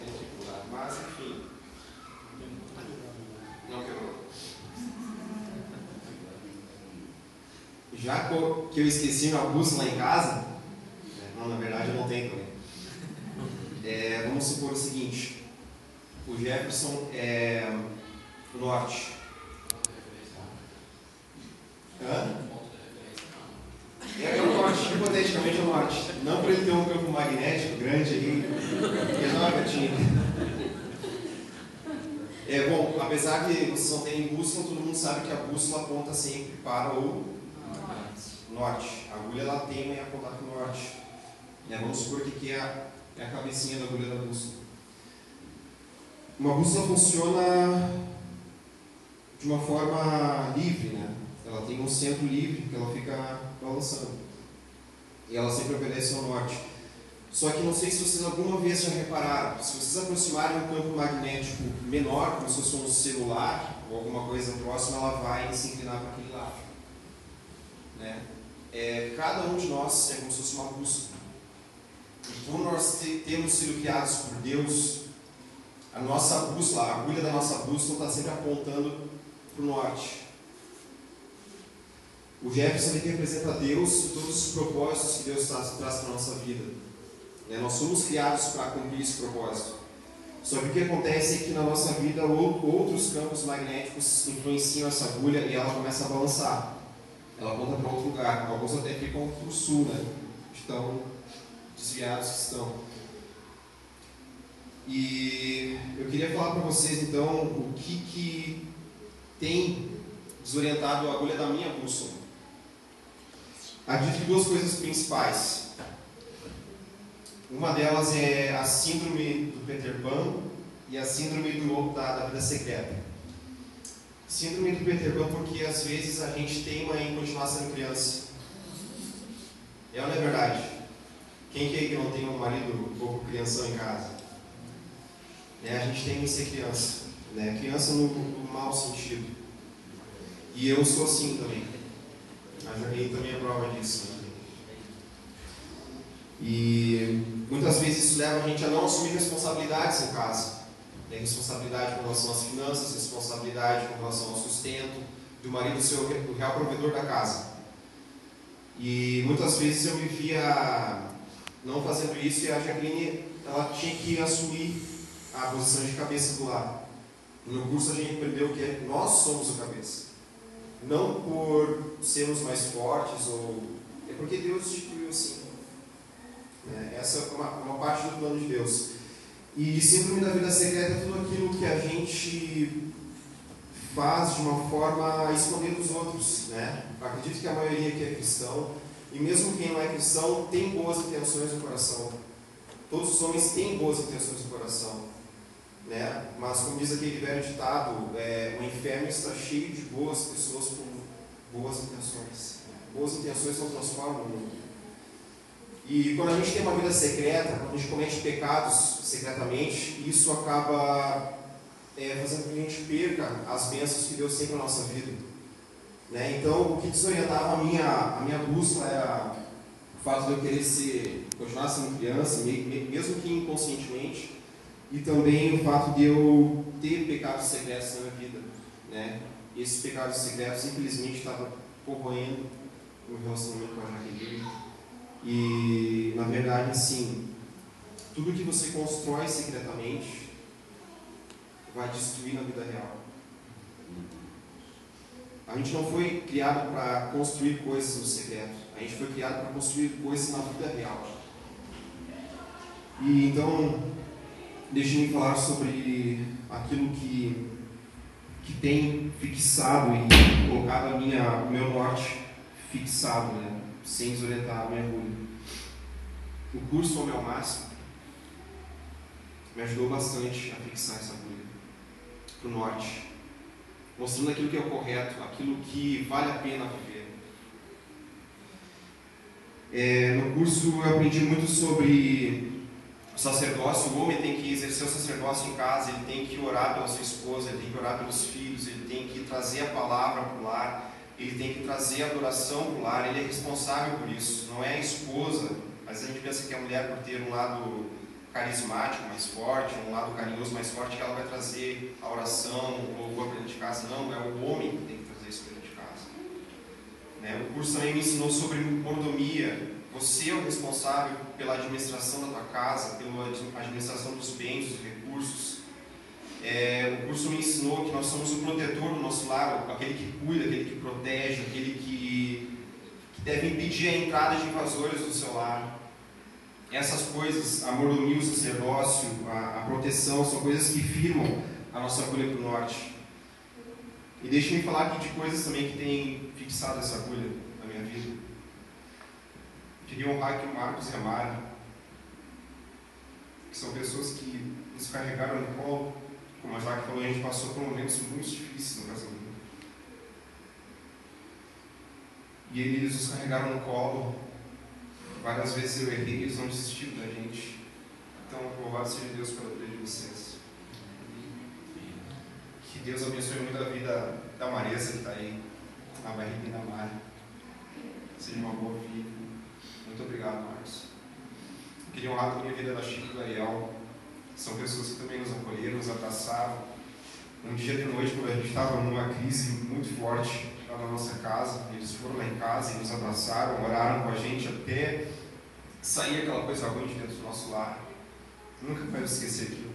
É dificuldade, mas enfim. Não quebrou. Já que eu esqueci minha bússola em casa, não, na verdade eu não tenho também. Vamos supor o seguinte: o Jefferson é o norte. Hã? É o norte, hipoteticamente é o norte. Não por ele ter um campo magnético grande aí, enorme, gatinho. Bom, apesar que vocês não têm bússola, todo mundo sabe que a bússola aponta sempre para o norte. A agulha ela tem a apontar para o norte. Vamos supor que aqui é a cabecinha da agulha da bússola. Uma bússola funciona de uma forma livre, né? Ela tem um centro livre que ela fica balançando. E ela sempre obedece ao norte. Só que não sei se vocês alguma vez já repararam, se vocês aproximarem um campo magnético menor, como se fosse um celular ou alguma coisa próxima, ela vai se inclinar para aquele lado. Né? Cada um de nós é como se fosse uma bússola. E como nós temos sido criados por Deus, a nossa bússola, a agulha da nossa bússola está sempre apontando para o norte. O Jefferson aqui representa Deus e todos os propósitos que Deus traz para a nossa vida. Nós somos criados para cumprir esse propósito. Só que o que acontece é que na nossa vida outros campos magnéticos influenciam essa agulha e ela começa a balançar. Ela aponta para outro lugar. Alguns até ficam para o sul, né? De tão desviados que estão. E eu queria falar para vocês então o que tem desorientado a agulha da minha bússola. Acredito que duas coisas principais. Uma delas é a síndrome do Peter Pan e a síndrome da vida secreta. Síndrome do Peter Pan porque às vezes a gente teima em continuar sendo criança. Não é verdade? Quem que não tem um marido um pouco crianção em casa? A gente tem que ser criança. Criança no mau sentido. E eu sou assim também. A Jaqueline também é prova disso. E muitas vezes isso leva a gente a não assumir responsabilidades em casa. Responsabilidade com relação às finanças, responsabilidade com relação ao sustento, do marido ser o real provedor da casa. E muitas vezes eu me via não fazendo isso e a Jaqueline ela tinha que assumir a posição de cabeça do lar. No curso a gente aprendeu que nós somos o cabeça. Não por sermos mais fortes, é porque Deus instituiu assim. Essa é uma parte do plano de Deus. E síndrome da vida secreta é tudo aquilo que a gente faz de uma forma a esconder dos outros. Acredito que a maioria aqui é cristão, e mesmo quem não é cristão tem boas intenções no coração. Todos os homens têm boas intenções no coração. Mas como diz aquele velho ditado, o inferno está cheio de boas pessoas com boas intenções. Boas intenções não transformam o mundo. E quando a gente tem uma vida secreta, quando a gente comete pecados secretamente, isso acaba fazendo com que a gente perca as bênçãos que Deus tem para a nossa vida. Então, o que desorientava a minha bússola era o fato de eu querer continuar sendo criança, mesmo que inconscientemente, e também o fato de eu ter pecados secretos na minha vida. Esses pecados secretos, infelizmente, estavam corroendo o relacionamento com a Jaqueline. E, na verdade, assim, tudo que você constrói secretamente vai destruir na vida real. A gente não foi criado para construir coisas no secreto. A gente foi criado para construir coisas na vida real. E, então, deixe-me falar sobre aquilo que tem fixado e colocado o meu norte fixado, sem desorientar a minha agulha. O curso Homem ao Máximo me ajudou bastante a fixar essa agulha para o norte, mostrando aquilo que é o correto, aquilo que vale a pena viver. No curso eu aprendi muito sobre o sacerdócio. O homem tem que exercer o sacerdócio em casa, ele tem que orar pela sua esposa, ele tem que orar pelos filhos, ele tem que trazer a palavra para o lar, ele tem que trazer a adoração para o lar, ele é responsável por isso, não é a esposa. Às vezes a gente pensa que a mulher, por ter um lado carismático mais forte, um lado carinhoso mais forte, que ela vai trazer a oração, o louvor para dentro de casa. Não, é o homem que tem que trazer isso para dentro de casa. Né? O curso também me ensinou sobre mordomia. Você é o responsável pela administração da tua casa, pela administração dos bens, dos recursos. O curso me ensinou que nós somos o protetor do nosso lar, aquele que cuida, aquele que protege, aquele que deve impedir a entrada de invasores do seu lar. Essas coisas, a mordomia, o sacerdócio, a proteção, são coisas que firmam a nossa agulha para o norte. E deixe-me falar aqui de coisas também que têm fixado essa agulha na minha vida. Queria honrar aqui o Marcos e a Mari, que são pessoas que nos carregaram no colo. Como a Jaque falou, a gente passou por momentos muito difíceis no casamento. E eles nos carregaram no colo. Várias vezes eu errei e eles não desistiram da gente. Então, louvado seja Deus pela vida de vocês. Que Deus abençoe muito a vida da Marisa, que está aí, a barriga da Mari. Seja uma boa filha. Muito obrigado, Marcos. Queria honrar também a vida da Chico e do Ariel. São pessoas que também nos acolheram, nos abraçaram. Um dia de noite, quando a gente estava numa crise muito forte lá na nossa casa, eles foram lá em casa e nos abraçaram, oraram com a gente até sair aquela coisa ruim de dentro do nosso lar. Nunca vai esquecer aquilo.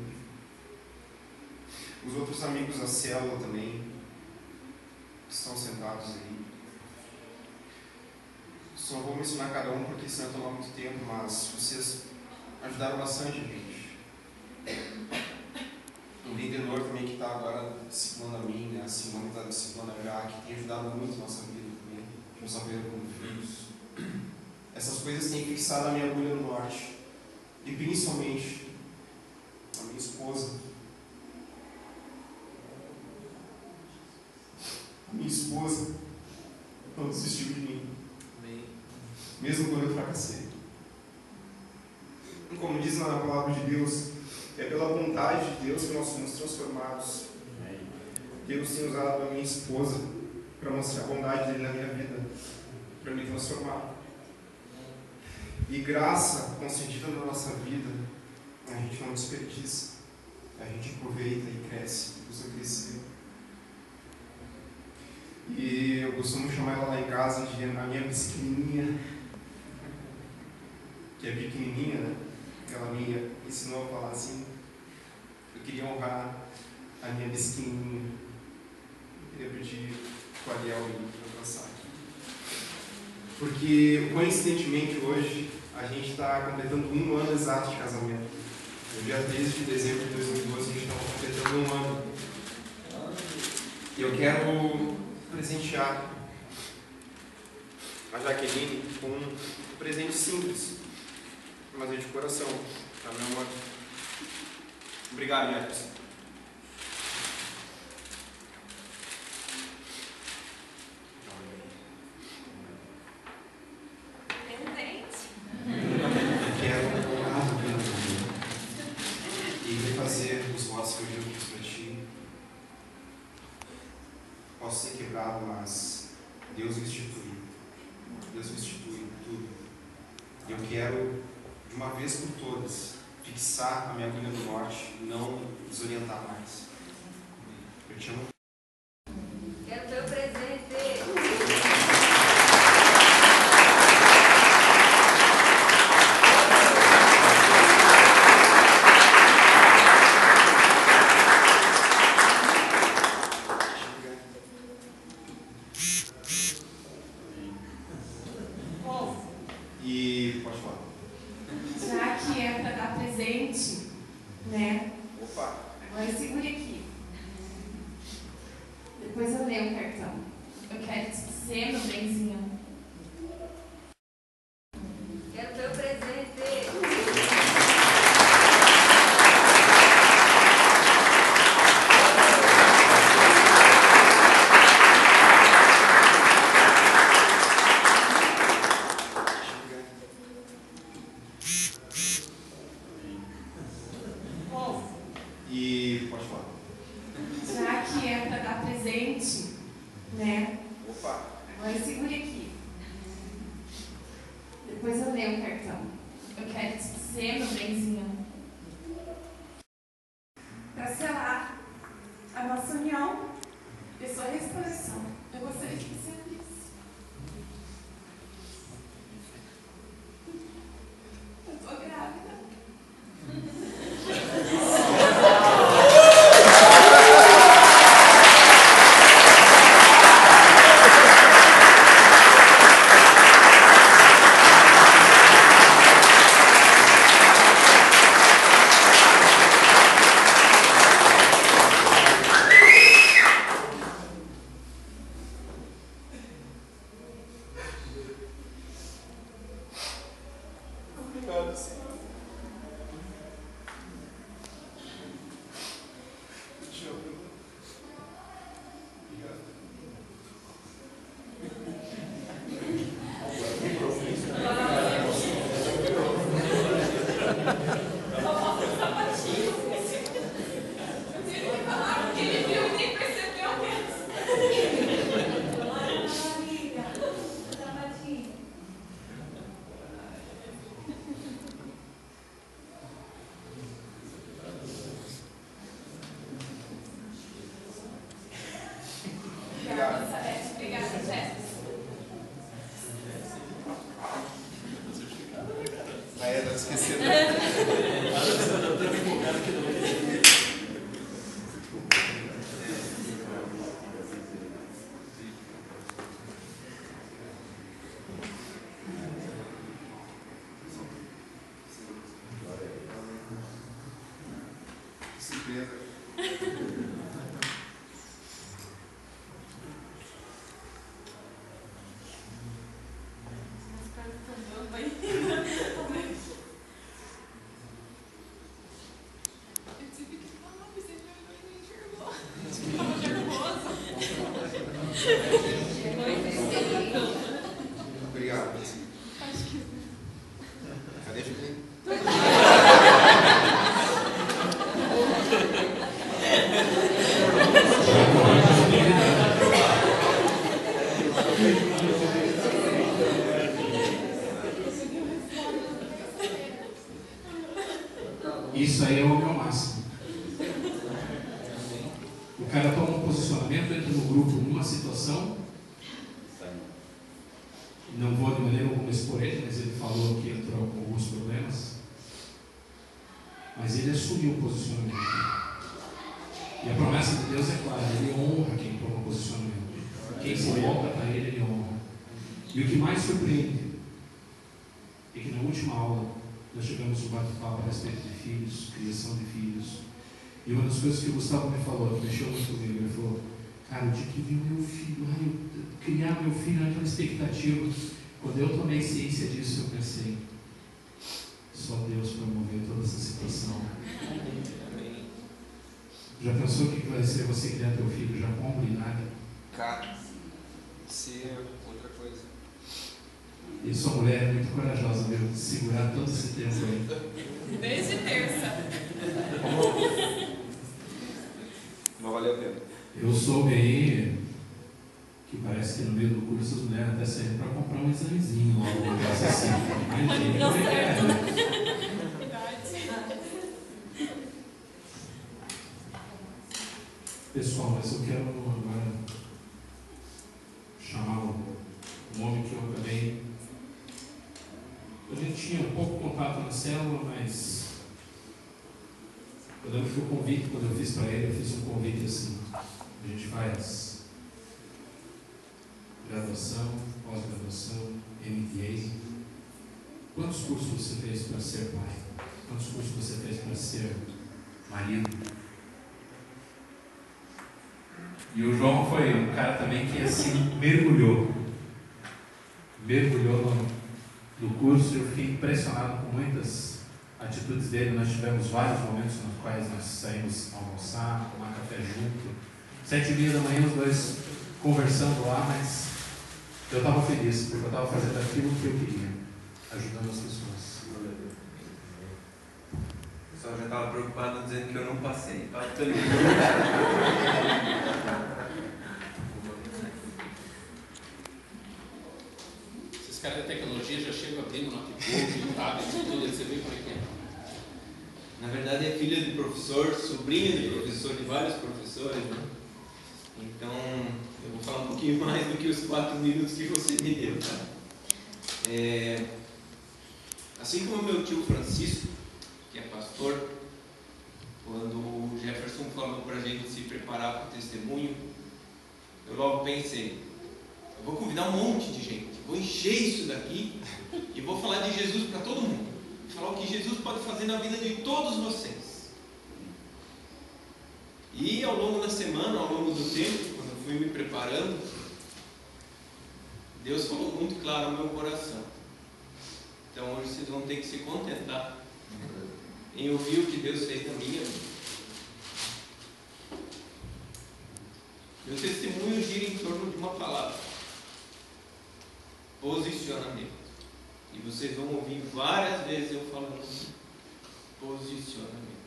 Os outros amigos da célula também, que estão sentados aí. Só vou mencionar cada um porque senão vai tomar muito tempo, mas vocês ajudaram bastante a gente. O Lindenor também, que está agora disciplinando a mim, né? A Simone está disciplinando a Jaque, que tem ajudado muito a nossa vida também, nos saber como filhos. Essas coisas têm fixado a minha agulha no norte. E principalmente a minha esposa. A minha esposa não desistiu de mim. Mesmo quando eu fracassei. E como diz na palavra de Deus, é pela vontade de Deus que nós somos transformados. Deus tem usado a minha esposa para mostrar a bondade dele na minha vida, para me transformar. E graça concedida na nossa vida, a gente não desperdiça, a gente aproveita e cresce, usa crescer. E eu costumo chamar ela lá em casa de a minha bisquininha, que é pequenininha, né? Ela me ensinou a falar assim. Eu queria honrar a minha bisquininha. Eu queria pedir para o Ariel me passar aqui. Porque, coincidentemente, hoje, a gente está completando 1 ano exato de casamento. No dia 13 de dezembro de 2012, a gente está completando 1 ano. E eu quero presentear a Jaqueline com um presente simples, mas é de coração, tá, meu amor? Obrigado, Jefferson. Quero honrar a vida e refazer os votos que eu fiz para ti. Posso ser quebrado, mas Deus me institui. Deus me institui em tudo. Eu quero, de uma vez por todas, fixar a minha agulha no norte e não desorientar mais. Eu te amo. Quero teu presente. E pode falar. Já que é para dar presente, né? Opa! Agora segure aqui. Depois eu leio o cartão. Eu quero te dizer, meu benzinho. Quero teu presente. E pode falar. Já que é para dar presente, né? Opa! esquecer. Obrigado. Cadê a Julinha? Isso aí é o meu máximo. O cara toma um posicionamento, entra no grupo numa situação, não vou de maneira alguma expor ele, mas ele falou que entrou com alguns problemas, mas ele assumiu o posicionamento. E a promessa de Deus é clara, ele honra quem toma posicionamento. Quem se volta para ele, ele honra. E o que mais surpreende é que na última aula nós chegamos no bate-papo a respeito de filhos, criação de filhos. E uma das coisas que o Gustavo me falou, que mexeu muito comigo, ele falou: cara, o dia que vi o meu filho, eu criar meu filho naquela expectativa, quando eu tomei ciência disso, eu pensei, só Deus promoveu toda essa situação. Já pensou o que vai ser você criar teu filho já com habilidade? Cara, ser outra coisa. E sua mulher é muito corajosa, viu? De segurar todo esse tempo aí. Desde terça. Não valeu a pena. Eu soube aí que parece que no meio do curso as mulheres até saíram para comprar um examezinho logo, um negócio assim. Imagina como é que é, né? Pessoal, mas eu quero agora chamar um homem que eu acabei. A gente tinha um pouco contato na célula, mas eu lembro que o convite, quando eu fiz para ele, eu fiz um convite assim: a gente faz graduação, pós-graduação, MBA. Quantos cursos você fez para ser pai? Quantos cursos você fez para ser marido? E o João foi um cara também que assim mergulhou no curso. Eu fiquei impressionado com muitas atitudes dele. Nós tivemos vários momentos nos quais nós saímos almoçar, tomar café junto. 7h30 da manhã os dois conversando lá, mas eu estava feliz, porque eu estava fazendo aquilo que eu queria, ajudando as pessoas. O pessoal já estava preocupado dizendo que eu não passei. Esses caras da tecnologia já chegam abrindo notebook, tablet, tudo, você vê como é que é. Na verdade é filha de professor, sobrinha de professor, de vários professores, né? Então eu vou falar um pouquinho mais do que os 4 minutos que você me deu, tá? Assim como meu tio Francisco, que é pastor, quando o Jefferson falou para a gente se preparar para o testemunho, eu logo pensei, eu vou convidar um monte de gente, vou encher isso daqui e vou falar de Jesus para todo mundo, falar o que Jesus pode fazer na vida de todos vocês. E ao longo da semana, ao longo do tempo, quando eu fui me preparando, Deus falou muito claro no meu coração. Então hoje vocês vão ter que se contentar em ouvir o que Deus fez na minha vida. Meu testemunho gira em torno de uma palavra: posicionamento. E vocês vão ouvir várias vezes eu falando posicionamento.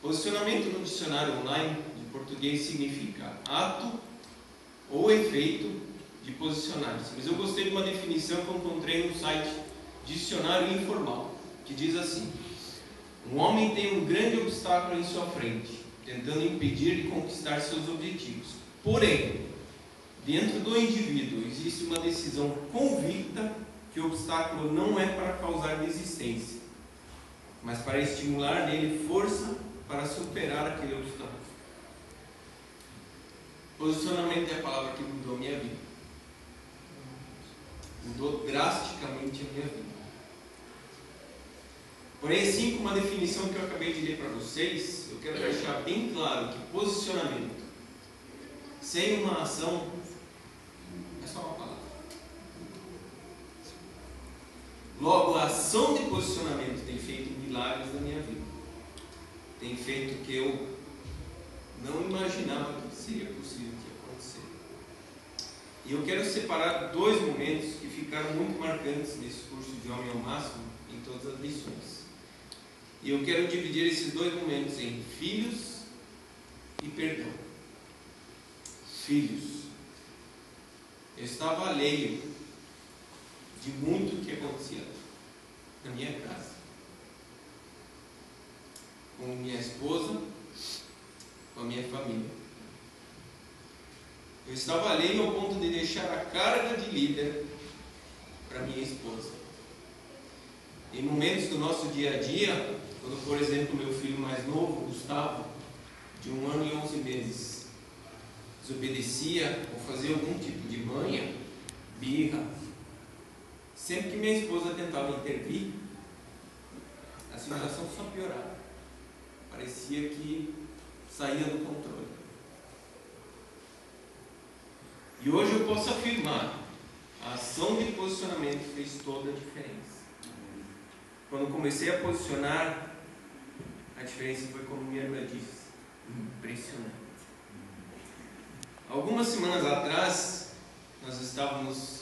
Posicionamento no dicionário online de português significa ato ou efeito de posicionar-se. Mas eu gostei de uma definição que eu encontrei no site Dicionário Informal, que diz assim: um homem tem um grande obstáculo em sua frente, tentando impedir de conquistar seus objetivos. Porém, dentro do indivíduo existe uma decisão convicta que o obstáculo não é para causar desistência, mas para estimular nele força para superar aquele obstáculo. Posicionamento é a palavra que mudou a minha vida. Mudou drasticamente a minha vida. Porém, assim como a definição que eu acabei de ler para vocês, eu quero deixar bem claro que posicionamento sem uma ação é só uma palavra. Logo, a ação de posicionamento tem feito milagres na minha vida. Tem feito o que eu não imaginava que seria possível que acontecer. E eu quero separar dois momentos que ficaram muito marcantes nesse curso de Homem ao Máximo, em todas as lições. E eu quero dividir esses dois momentos em filhos e perdão. Filhos. Eu estava alheio de muito que acontecia na minha casa. Com minha esposa, com a minha família. Eu estava alheio ao ponto de deixar a carga de líder para minha esposa. Em momentos do nosso dia a dia, quando, por exemplo, meu filho mais novo, Gustavo, de 1 ano e 11 meses, desobedecia ou fazia algum tipo de manha, birra, sempre que minha esposa tentava intervir, a situação só piorava. Parecia que saía do controle. E hoje eu posso afirmar, a ação de posicionamento fez toda a diferença. Quando comecei a posicionar, a diferença foi, como minha irmã disse, impressionante. Algumas semanas atrás, nós estávamos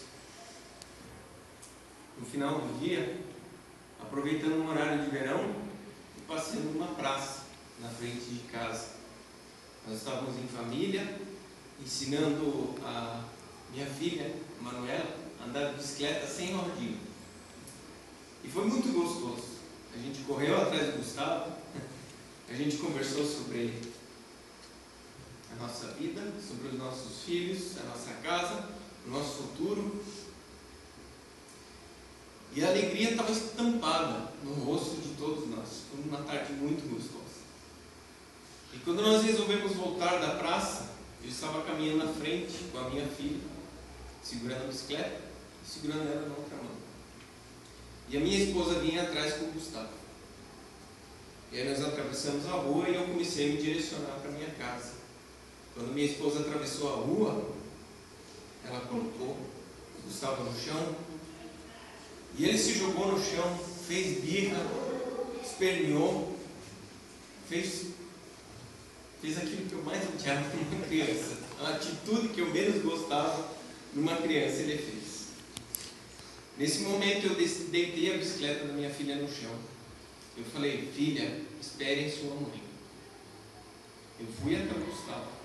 no final do dia, aproveitando um horário de verão e passeando numa praça na frente de casa. Nós estávamos em família, ensinando a minha filha, Manuela, a andar de bicicleta sem rodinha. E foi muito gostoso. A gente correu atrás do Gustavo, a gente conversou sobre a nossa vida, sobre os nossos filhos, a nossa casa, o nosso futuro. E a alegria estava estampada no rosto de todos nós. Foi uma tarde muito gostosa. E quando nós resolvemos voltar da praça, eu estava caminhando na frente com a minha filha, segurando a bicicleta e segurando ela na outra mão. E a minha esposa vinha atrás com o Gustavo. E aí nós atravessamos a rua e eu comecei a me direcionar para a minha casa. Quando minha esposa atravessou a rua, ela colocou o Gustavo no chão. E ele se jogou no chão, fez birra, esperneou, fez aquilo que eu mais odiava numa criança. A atitude que eu menos gostava numa criança, ele fez. Nesse momento eu deitei a bicicleta da minha filha no chão. Eu falei: filha, espere em sua mãe. Eu fui até o Gustavo.